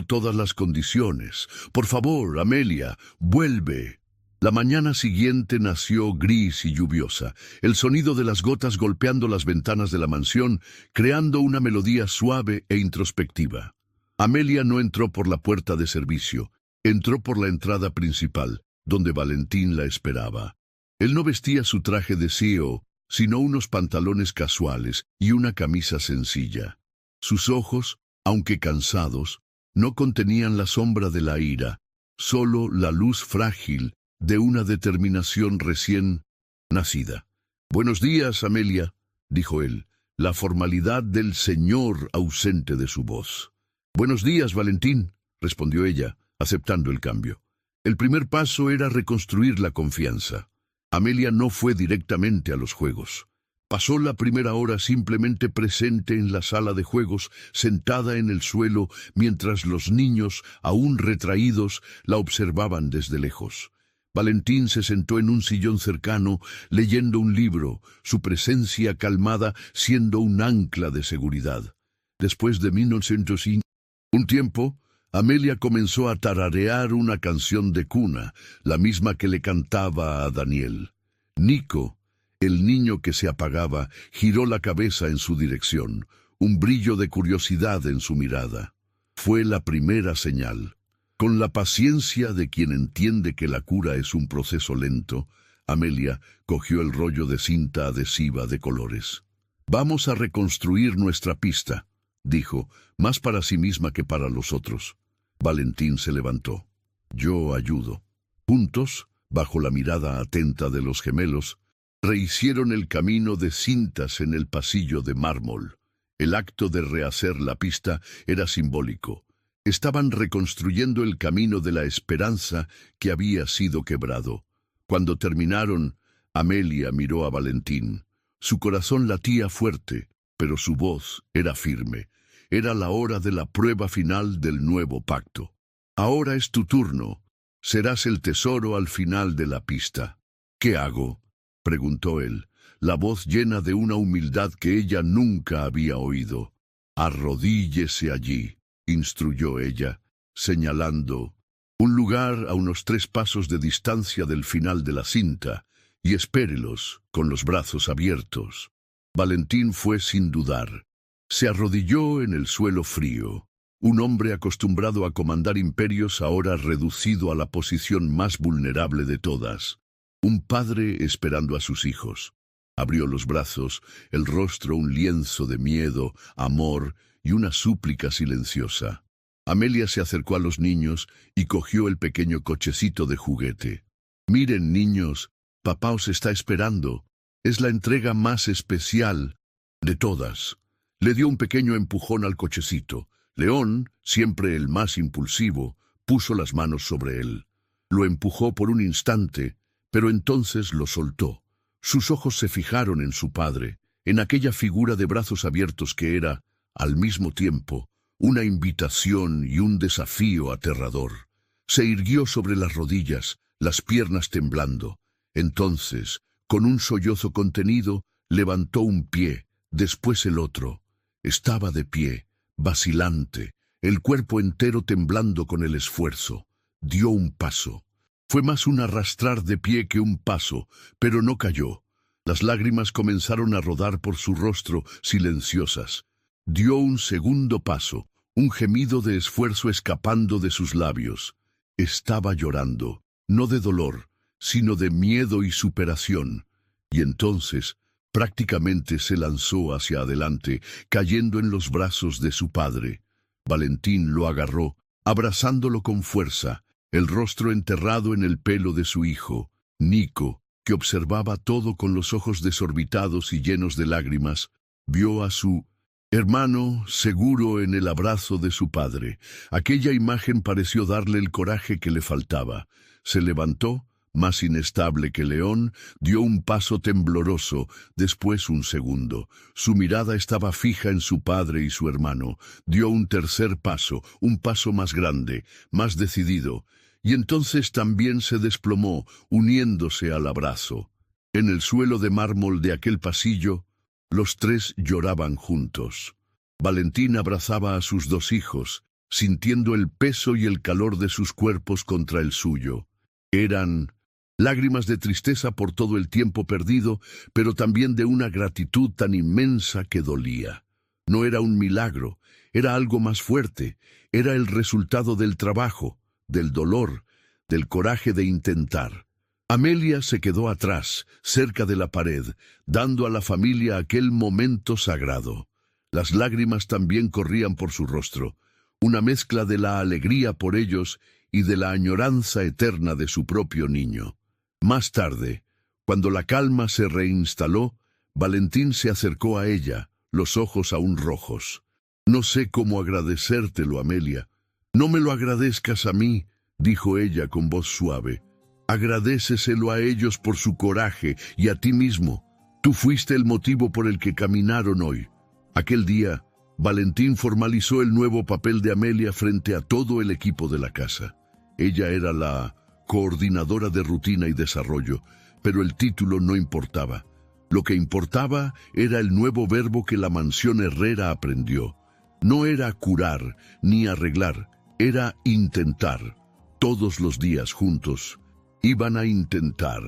todas las condiciones. Por favor, Amelia, vuelve. La mañana siguiente nació gris y lluviosa, el sonido de las gotas golpeando las ventanas de la mansión, creando una melodía suave e introspectiva. Amelia no entró por la puerta de servicio, entró por la entrada principal, donde Valentín la esperaba. Él no vestía su traje de CEO, sino unos pantalones casuales y una camisa sencilla. Sus ojos, aunque cansados, no contenían la sombra de la ira, solo la luz frágil de una determinación recién nacida. «Buenos días, Amelia», dijo él, la formalidad del señor ausente de su voz. «Buenos días, Valentín», respondió ella, aceptando el cambio. El primer paso era reconstruir la confianza. Amelia no fue directamente a los juegos. Pasó la primera hora simplemente presente en la sala de juegos, sentada en el suelo, mientras los niños, aún retraídos, la observaban desde lejos. Valentín se sentó en un sillón cercano, leyendo un libro, su presencia calmada siendo un ancla de seguridad. Después de 1905, un tiempo, Amelia comenzó a tararear una canción de cuna, la misma que le cantaba a Daniel. Nico, el niño que se apagaba, giró la cabeza en su dirección, un brillo de curiosidad en su mirada. Fue la primera señal. Con la paciencia de quien entiende que la cura es un proceso lento, Amelia cogió el rollo de cinta adhesiva de colores. «Vamos a reconstruir nuestra pista», dijo, más para sí misma que para los otros. Valentín se levantó. «Yo ayudo». Juntos, bajo la mirada atenta de los gemelos, Rehicieron el camino de cintas en el pasillo de mármol. El acto de rehacer la pista era simbólico. Estaban reconstruyendo el camino de la esperanza que había sido quebrado. Cuando terminaron, Amelia miró a Valentín. Su corazón latía fuerte, pero su voz era firme. Era la hora de la prueba final del nuevo pacto. Ahora es tu turno. Serás el tesoro al final de la pista. ¿Qué hago?, preguntó él, la voz llena de una humildad que ella nunca había oído. Arrodíllese allí, instruyó ella, señalando un lugar a unos 3 pasos de distancia del final de la cinta, y espérelos con los brazos abiertos. Valentín fue sin dudar. Se arrodilló en el suelo frío. Un hombre acostumbrado a comandar imperios ahora reducido a la posición más vulnerable de todas. Un padre esperando a sus hijos. Abrió los brazos, el rostro un lienzo de miedo, amor y una súplica silenciosa. Amelia se acercó a los niños y cogió el pequeño cochecito de juguete. Miren, niños, papá os está esperando. Es la entrega más especial de todas. Le dio un pequeño empujón al cochecito. León, siempre el más impulsivo, puso las manos sobre él. Lo empujó por un instante, pero entonces lo soltó. Sus ojos se fijaron en su padre, en aquella figura de brazos abiertos que era, al mismo tiempo, una invitación y un desafío aterrador. Se irguió sobre las rodillas, las piernas temblando. Entonces, con un sollozo contenido, levantó un pie, después el otro. Estaba de pie, vacilante, el cuerpo entero temblando con el esfuerzo. Dio un paso. Fue más un arrastrar de pie que un paso, pero no cayó. Las lágrimas comenzaron a rodar por su rostro, silenciosas. Dio un segundo paso, un gemido de esfuerzo escapando de sus labios. Estaba llorando, no de dolor, sino de miedo y superación. Y entonces, prácticamente se lanzó hacia adelante, cayendo en los brazos de su padre. Valentín lo agarró, abrazándolo con fuerza, el rostro enterrado en el pelo de su hijo. Nico, que observaba todo con los ojos desorbitados y llenos de lágrimas, vio a su hermano seguro en el abrazo de su padre. Aquella imagen pareció darle el coraje que le faltaba. Se levantó, más inestable que León, dio un paso tembloroso, después un segundo. Su mirada estaba fija en su padre y su hermano. Dio un tercer paso, un paso más grande, más decidido, y entonces también se desplomó, uniéndose al abrazo. En el suelo de mármol de aquel pasillo, los 3 lloraban juntos. Valentín abrazaba a sus 2 hijos, sintiendo el peso y el calor de sus cuerpos contra el suyo. Eran lágrimas de tristeza por todo el tiempo perdido, pero también de una gratitud tan inmensa que dolía. No era un milagro, era algo más fuerte, era el resultado del trabajo, del dolor, del coraje de intentar. Amelia se quedó atrás, cerca de la pared, dando a la familia aquel momento sagrado. Las lágrimas también corrían por su rostro, una mezcla de la alegría por ellos y de la añoranza eterna de su propio niño. Más tarde, cuando la calma se reinstaló, Valentín se acercó a ella, los ojos aún rojos. «No sé cómo agradecértelo, Amelia». «No me lo agradezcas a mí», dijo ella con voz suave. «Agradéceselo a ellos por su coraje y a ti mismo. Tú fuiste el motivo por el que caminaron hoy». Aquel día, Valentín formalizó el nuevo papel de Amelia frente a todo el equipo de la casa. Ella era la coordinadora de rutina y desarrollo, pero el título no importaba. Lo que importaba era el nuevo verbo que la mansión Herrera aprendió. No era curar ni arreglar, era intentar. Todos los días juntos iban a intentar,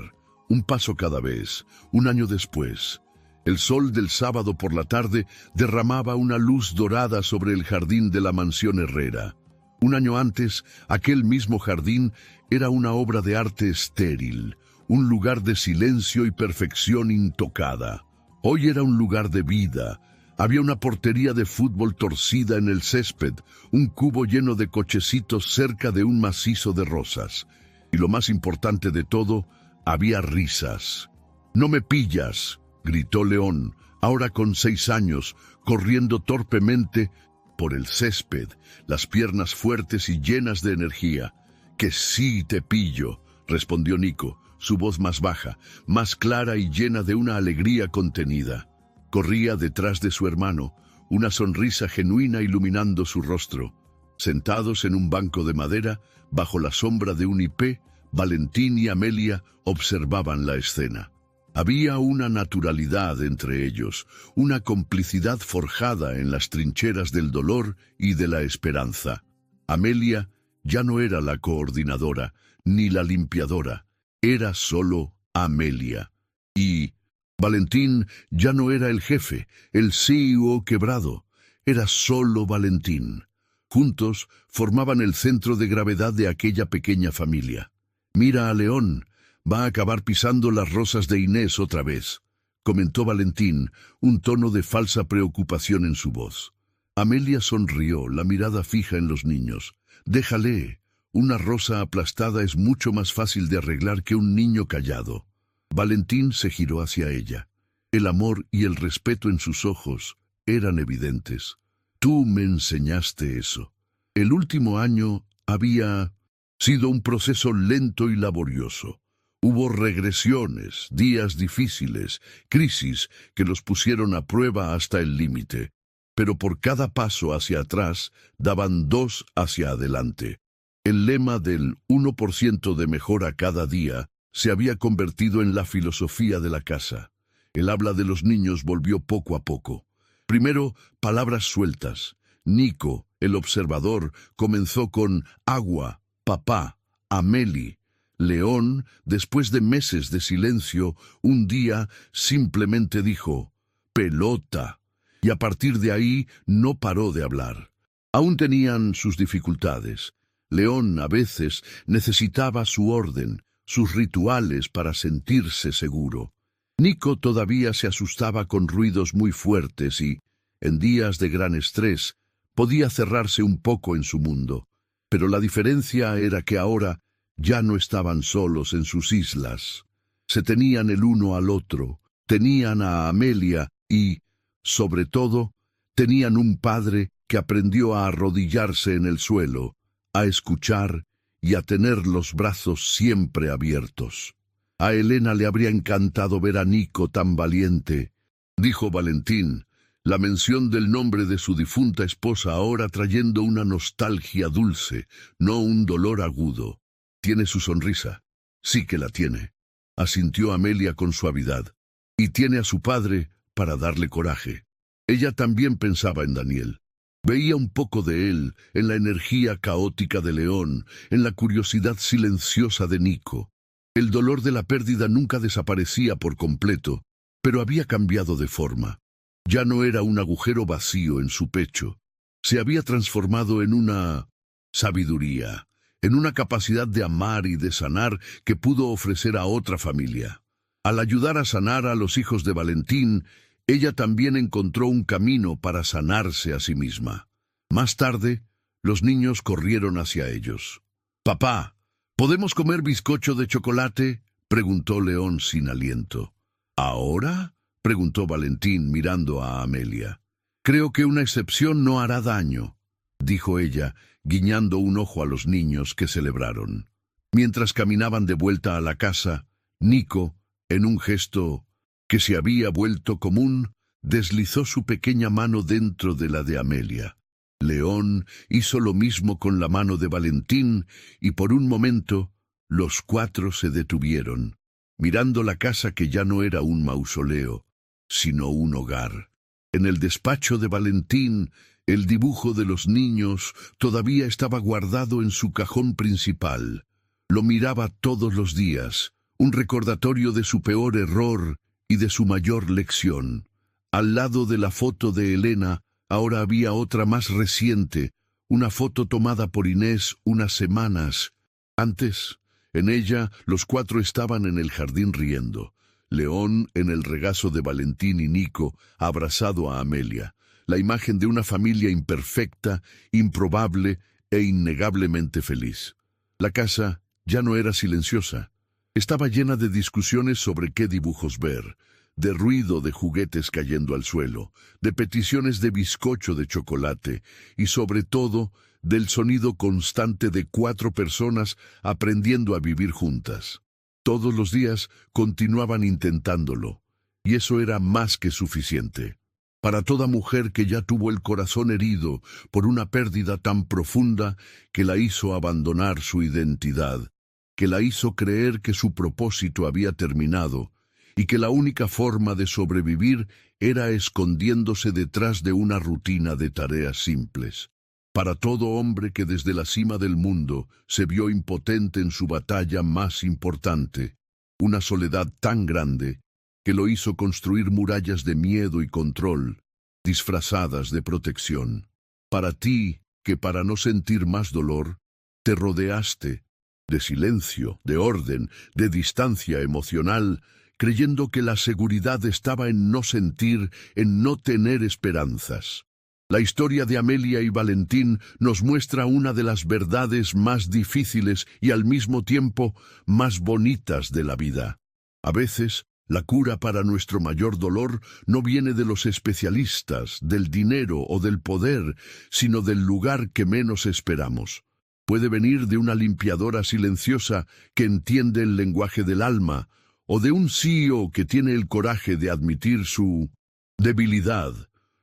un paso cada vez. Un año después, el sol del sábado por la tarde derramaba una luz dorada sobre el jardín de la mansión Herrera. Un año antes, aquel mismo jardín era una obra de arte estéril, un lugar de silencio y perfección intocada. Hoy era un lugar de vida. Había una portería de fútbol torcida en el césped, un cubo lleno de cochecitos cerca de un macizo de rosas. Y lo más importante de todo, había risas. «No me pillas», gritó León, ahora con 6 años, corriendo torpemente por el césped, las piernas fuertes y llenas de energía. «Que sí te pillo», respondió Nico, su voz más baja, más clara y llena de una alegría contenida. Corría detrás de su hermano, una sonrisa genuina iluminando su rostro. Sentados en un banco de madera, bajo la sombra de un hipé, Valentín y Amelia observaban la escena. Había una naturalidad entre ellos, una complicidad forjada en las trincheras del dolor y de la esperanza. Amelia ya no era la coordinadora, ni la limpiadora, era solo Amelia. Y Valentín ya no era el jefe, el CEO quebrado, era solo Valentín. Juntos formaban el centro de gravedad de aquella pequeña familia. «Mira a León, va a acabar pisando las rosas de Inés otra vez», comentó Valentín, un tono de falsa preocupación en su voz. Amelia sonrió, la mirada fija en los niños. «Déjale, una rosa aplastada es mucho más fácil de arreglar que un niño callado». Valentín se giró hacia ella. El amor y el respeto en sus ojos eran evidentes. «Tú me enseñaste eso». El último año había sido un proceso lento y laborioso. Hubo regresiones, días difíciles, crisis que los pusieron a prueba hasta el límite. Pero por cada paso hacia atrás daban 2 hacia adelante. El lema del 1% de mejora cada día se había convertido en la filosofía de la casa. El habla de los niños volvió poco a poco. Primero, palabras sueltas. Nico, el observador, comenzó con agua, papá, Ameli. León, después de meses de silencio, un día simplemente dijo pelota, y a partir de ahí no paró de hablar. Aún tenían sus dificultades. León a veces necesitaba su orden, sus rituales para sentirse seguro. Nico todavía se asustaba con ruidos muy fuertes y, en días de gran estrés, podía cerrarse un poco en su mundo. Pero la diferencia era que ahora ya no estaban solos en sus islas. Se tenían el uno al otro, tenían a Amelia y, sobre todo, tenían un padre que aprendió a arrodillarse en el suelo, a escuchar y a tener los brazos siempre abiertos. A Elena le habría encantado ver a Nico tan valiente, dijo Valentín, la mención del nombre de su difunta esposa ahora trayendo una nostalgia dulce, no un dolor agudo. «Tiene su sonrisa». «Sí que la tiene», asintió Amelia con suavidad. «Y tiene a su padre para darle coraje». Ella también pensaba en Daniel. Veía un poco de él, en la energía caótica de León, en la curiosidad silenciosa de Nico. El dolor de la pérdida nunca desaparecía por completo, pero había cambiado de forma. Ya no era un agujero vacío en su pecho. Se había transformado en una sabiduría, en una capacidad de amar y de sanar que pudo ofrecer a otra familia. Al ayudar a sanar a los hijos de Valentín, ella también encontró un camino para sanarse a sí misma. Más tarde, los niños corrieron hacia ellos. «Papá, ¿podemos comer bizcocho de chocolate?», preguntó León sin aliento. «¿Ahora?», preguntó Valentín mirando a Amelia. «Creo que una excepción no hará daño», dijo ella, guiñando un ojo a los niños que celebraron. Mientras caminaban de vuelta a la casa, Nico, en un gesto que se había vuelto común, deslizó su pequeña mano dentro de la de Amelia. León hizo lo mismo con la mano de Valentín y por un momento los 4 se detuvieron, mirando la casa que ya no era un mausoleo, sino un hogar. En el despacho de Valentín, el dibujo de los niños todavía estaba guardado en su cajón principal. Lo miraba todos los días, un recordatorio de su peor error y de su mayor lección. Al lado de la foto de Elena, ahora había otra más reciente, una foto tomada por Inés unas semanas antes. En ella, los 4 estaban en el jardín riendo. León en el regazo de Valentín y Nico, abrazado a Amelia. La imagen de una familia imperfecta, improbable e innegablemente feliz. La casa ya no era silenciosa. Estaba llena de discusiones sobre qué dibujos ver, de ruido de juguetes cayendo al suelo, de peticiones de bizcocho de chocolate y sobre todo del sonido constante de 4 personas aprendiendo a vivir juntas. Todos los días continuaban intentándolo, y eso era más que suficiente. Para toda mujer que ya tuvo el corazón herido por una pérdida tan profunda que la hizo abandonar su identidad, que la hizo creer que su propósito había terminado y que la única forma de sobrevivir era escondiéndose detrás de una rutina de tareas simples. Para todo hombre que desde la cima del mundo se vio impotente en su batalla más importante, una soledad tan grande que lo hizo construir murallas de miedo y control, disfrazadas de protección. Para ti, que para no sentir más dolor, te rodeaste de silencio, de orden, de distancia emocional, creyendo que la seguridad estaba en no sentir, en no tener esperanzas. La historia de Amelia y Valentín nos muestra una de las verdades más difíciles y al mismo tiempo más bonitas de la vida. A veces, la cura para nuestro mayor dolor no viene de los especialistas, del dinero o del poder, sino del lugar que menos esperamos. Puede venir de una limpiadora silenciosa que entiende el lenguaje del alma, o de un CEO que tiene el coraje de admitir su debilidad.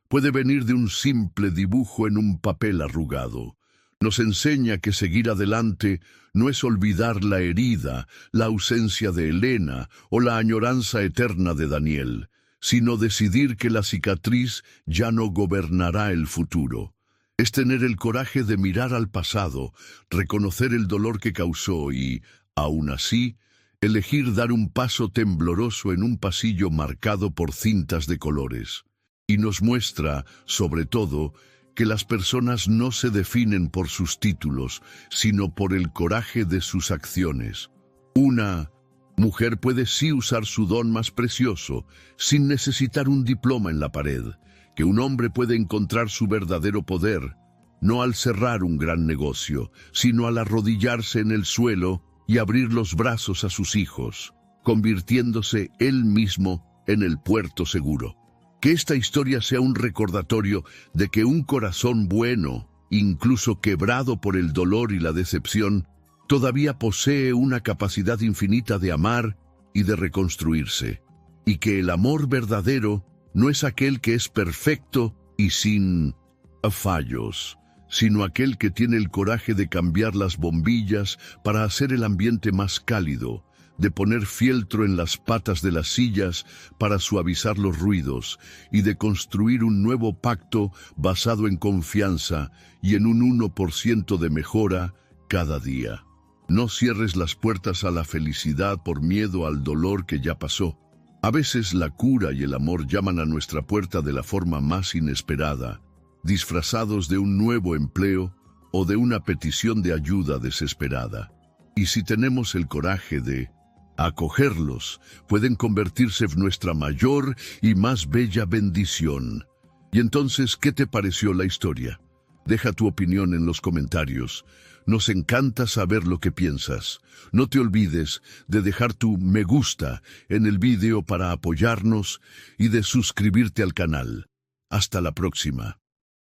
Puede venir de un simple dibujo en un papel arrugado. Nos enseña que seguir adelante no es olvidar la herida, la ausencia de Elena o la añoranza eterna de Daniel, sino decidir que la cicatriz ya no gobernará el futuro. Es tener el coraje de mirar al pasado, reconocer el dolor que causó y, aún así, elegir dar un paso tembloroso en un pasillo marcado por cintas de colores. Y nos muestra, sobre todo, que las personas no se definen por sus títulos, sino por el coraje de sus acciones. Una mujer puede sí usar su don más precioso, sin necesitar un diploma en la pared, que un hombre puede encontrar su verdadero poder, no al cerrar un gran negocio, sino al arrodillarse en el suelo y abrir los brazos a sus hijos, convirtiéndose él mismo en el puerto seguro. Que esta historia sea un recordatorio de que un corazón bueno, incluso quebrado por el dolor y la decepción, todavía posee una capacidad infinita de amar y de reconstruirse, y que el amor verdadero no es aquel que es perfecto y sin fallos, sino aquel que tiene el coraje de cambiar las bombillas para hacer el ambiente más cálido, de poner fieltro en las patas de las sillas para suavizar los ruidos y de construir un nuevo pacto basado en confianza y en un 1% de mejora cada día. No cierres las puertas a la felicidad por miedo al dolor que ya pasó. A veces la cura y el amor llaman a nuestra puerta de la forma más inesperada, disfrazados de un nuevo empleo o de una petición de ayuda desesperada. Y si tenemos el coraje de acogerlos, pueden convertirse en nuestra mayor y más bella bendición. Y entonces, ¿qué te pareció la historia? Deja tu opinión en los comentarios. Nos encanta saber lo que piensas. No te olvides de dejar tu me gusta en el vídeo para apoyarnos y de suscribirte al canal. Hasta la próxima.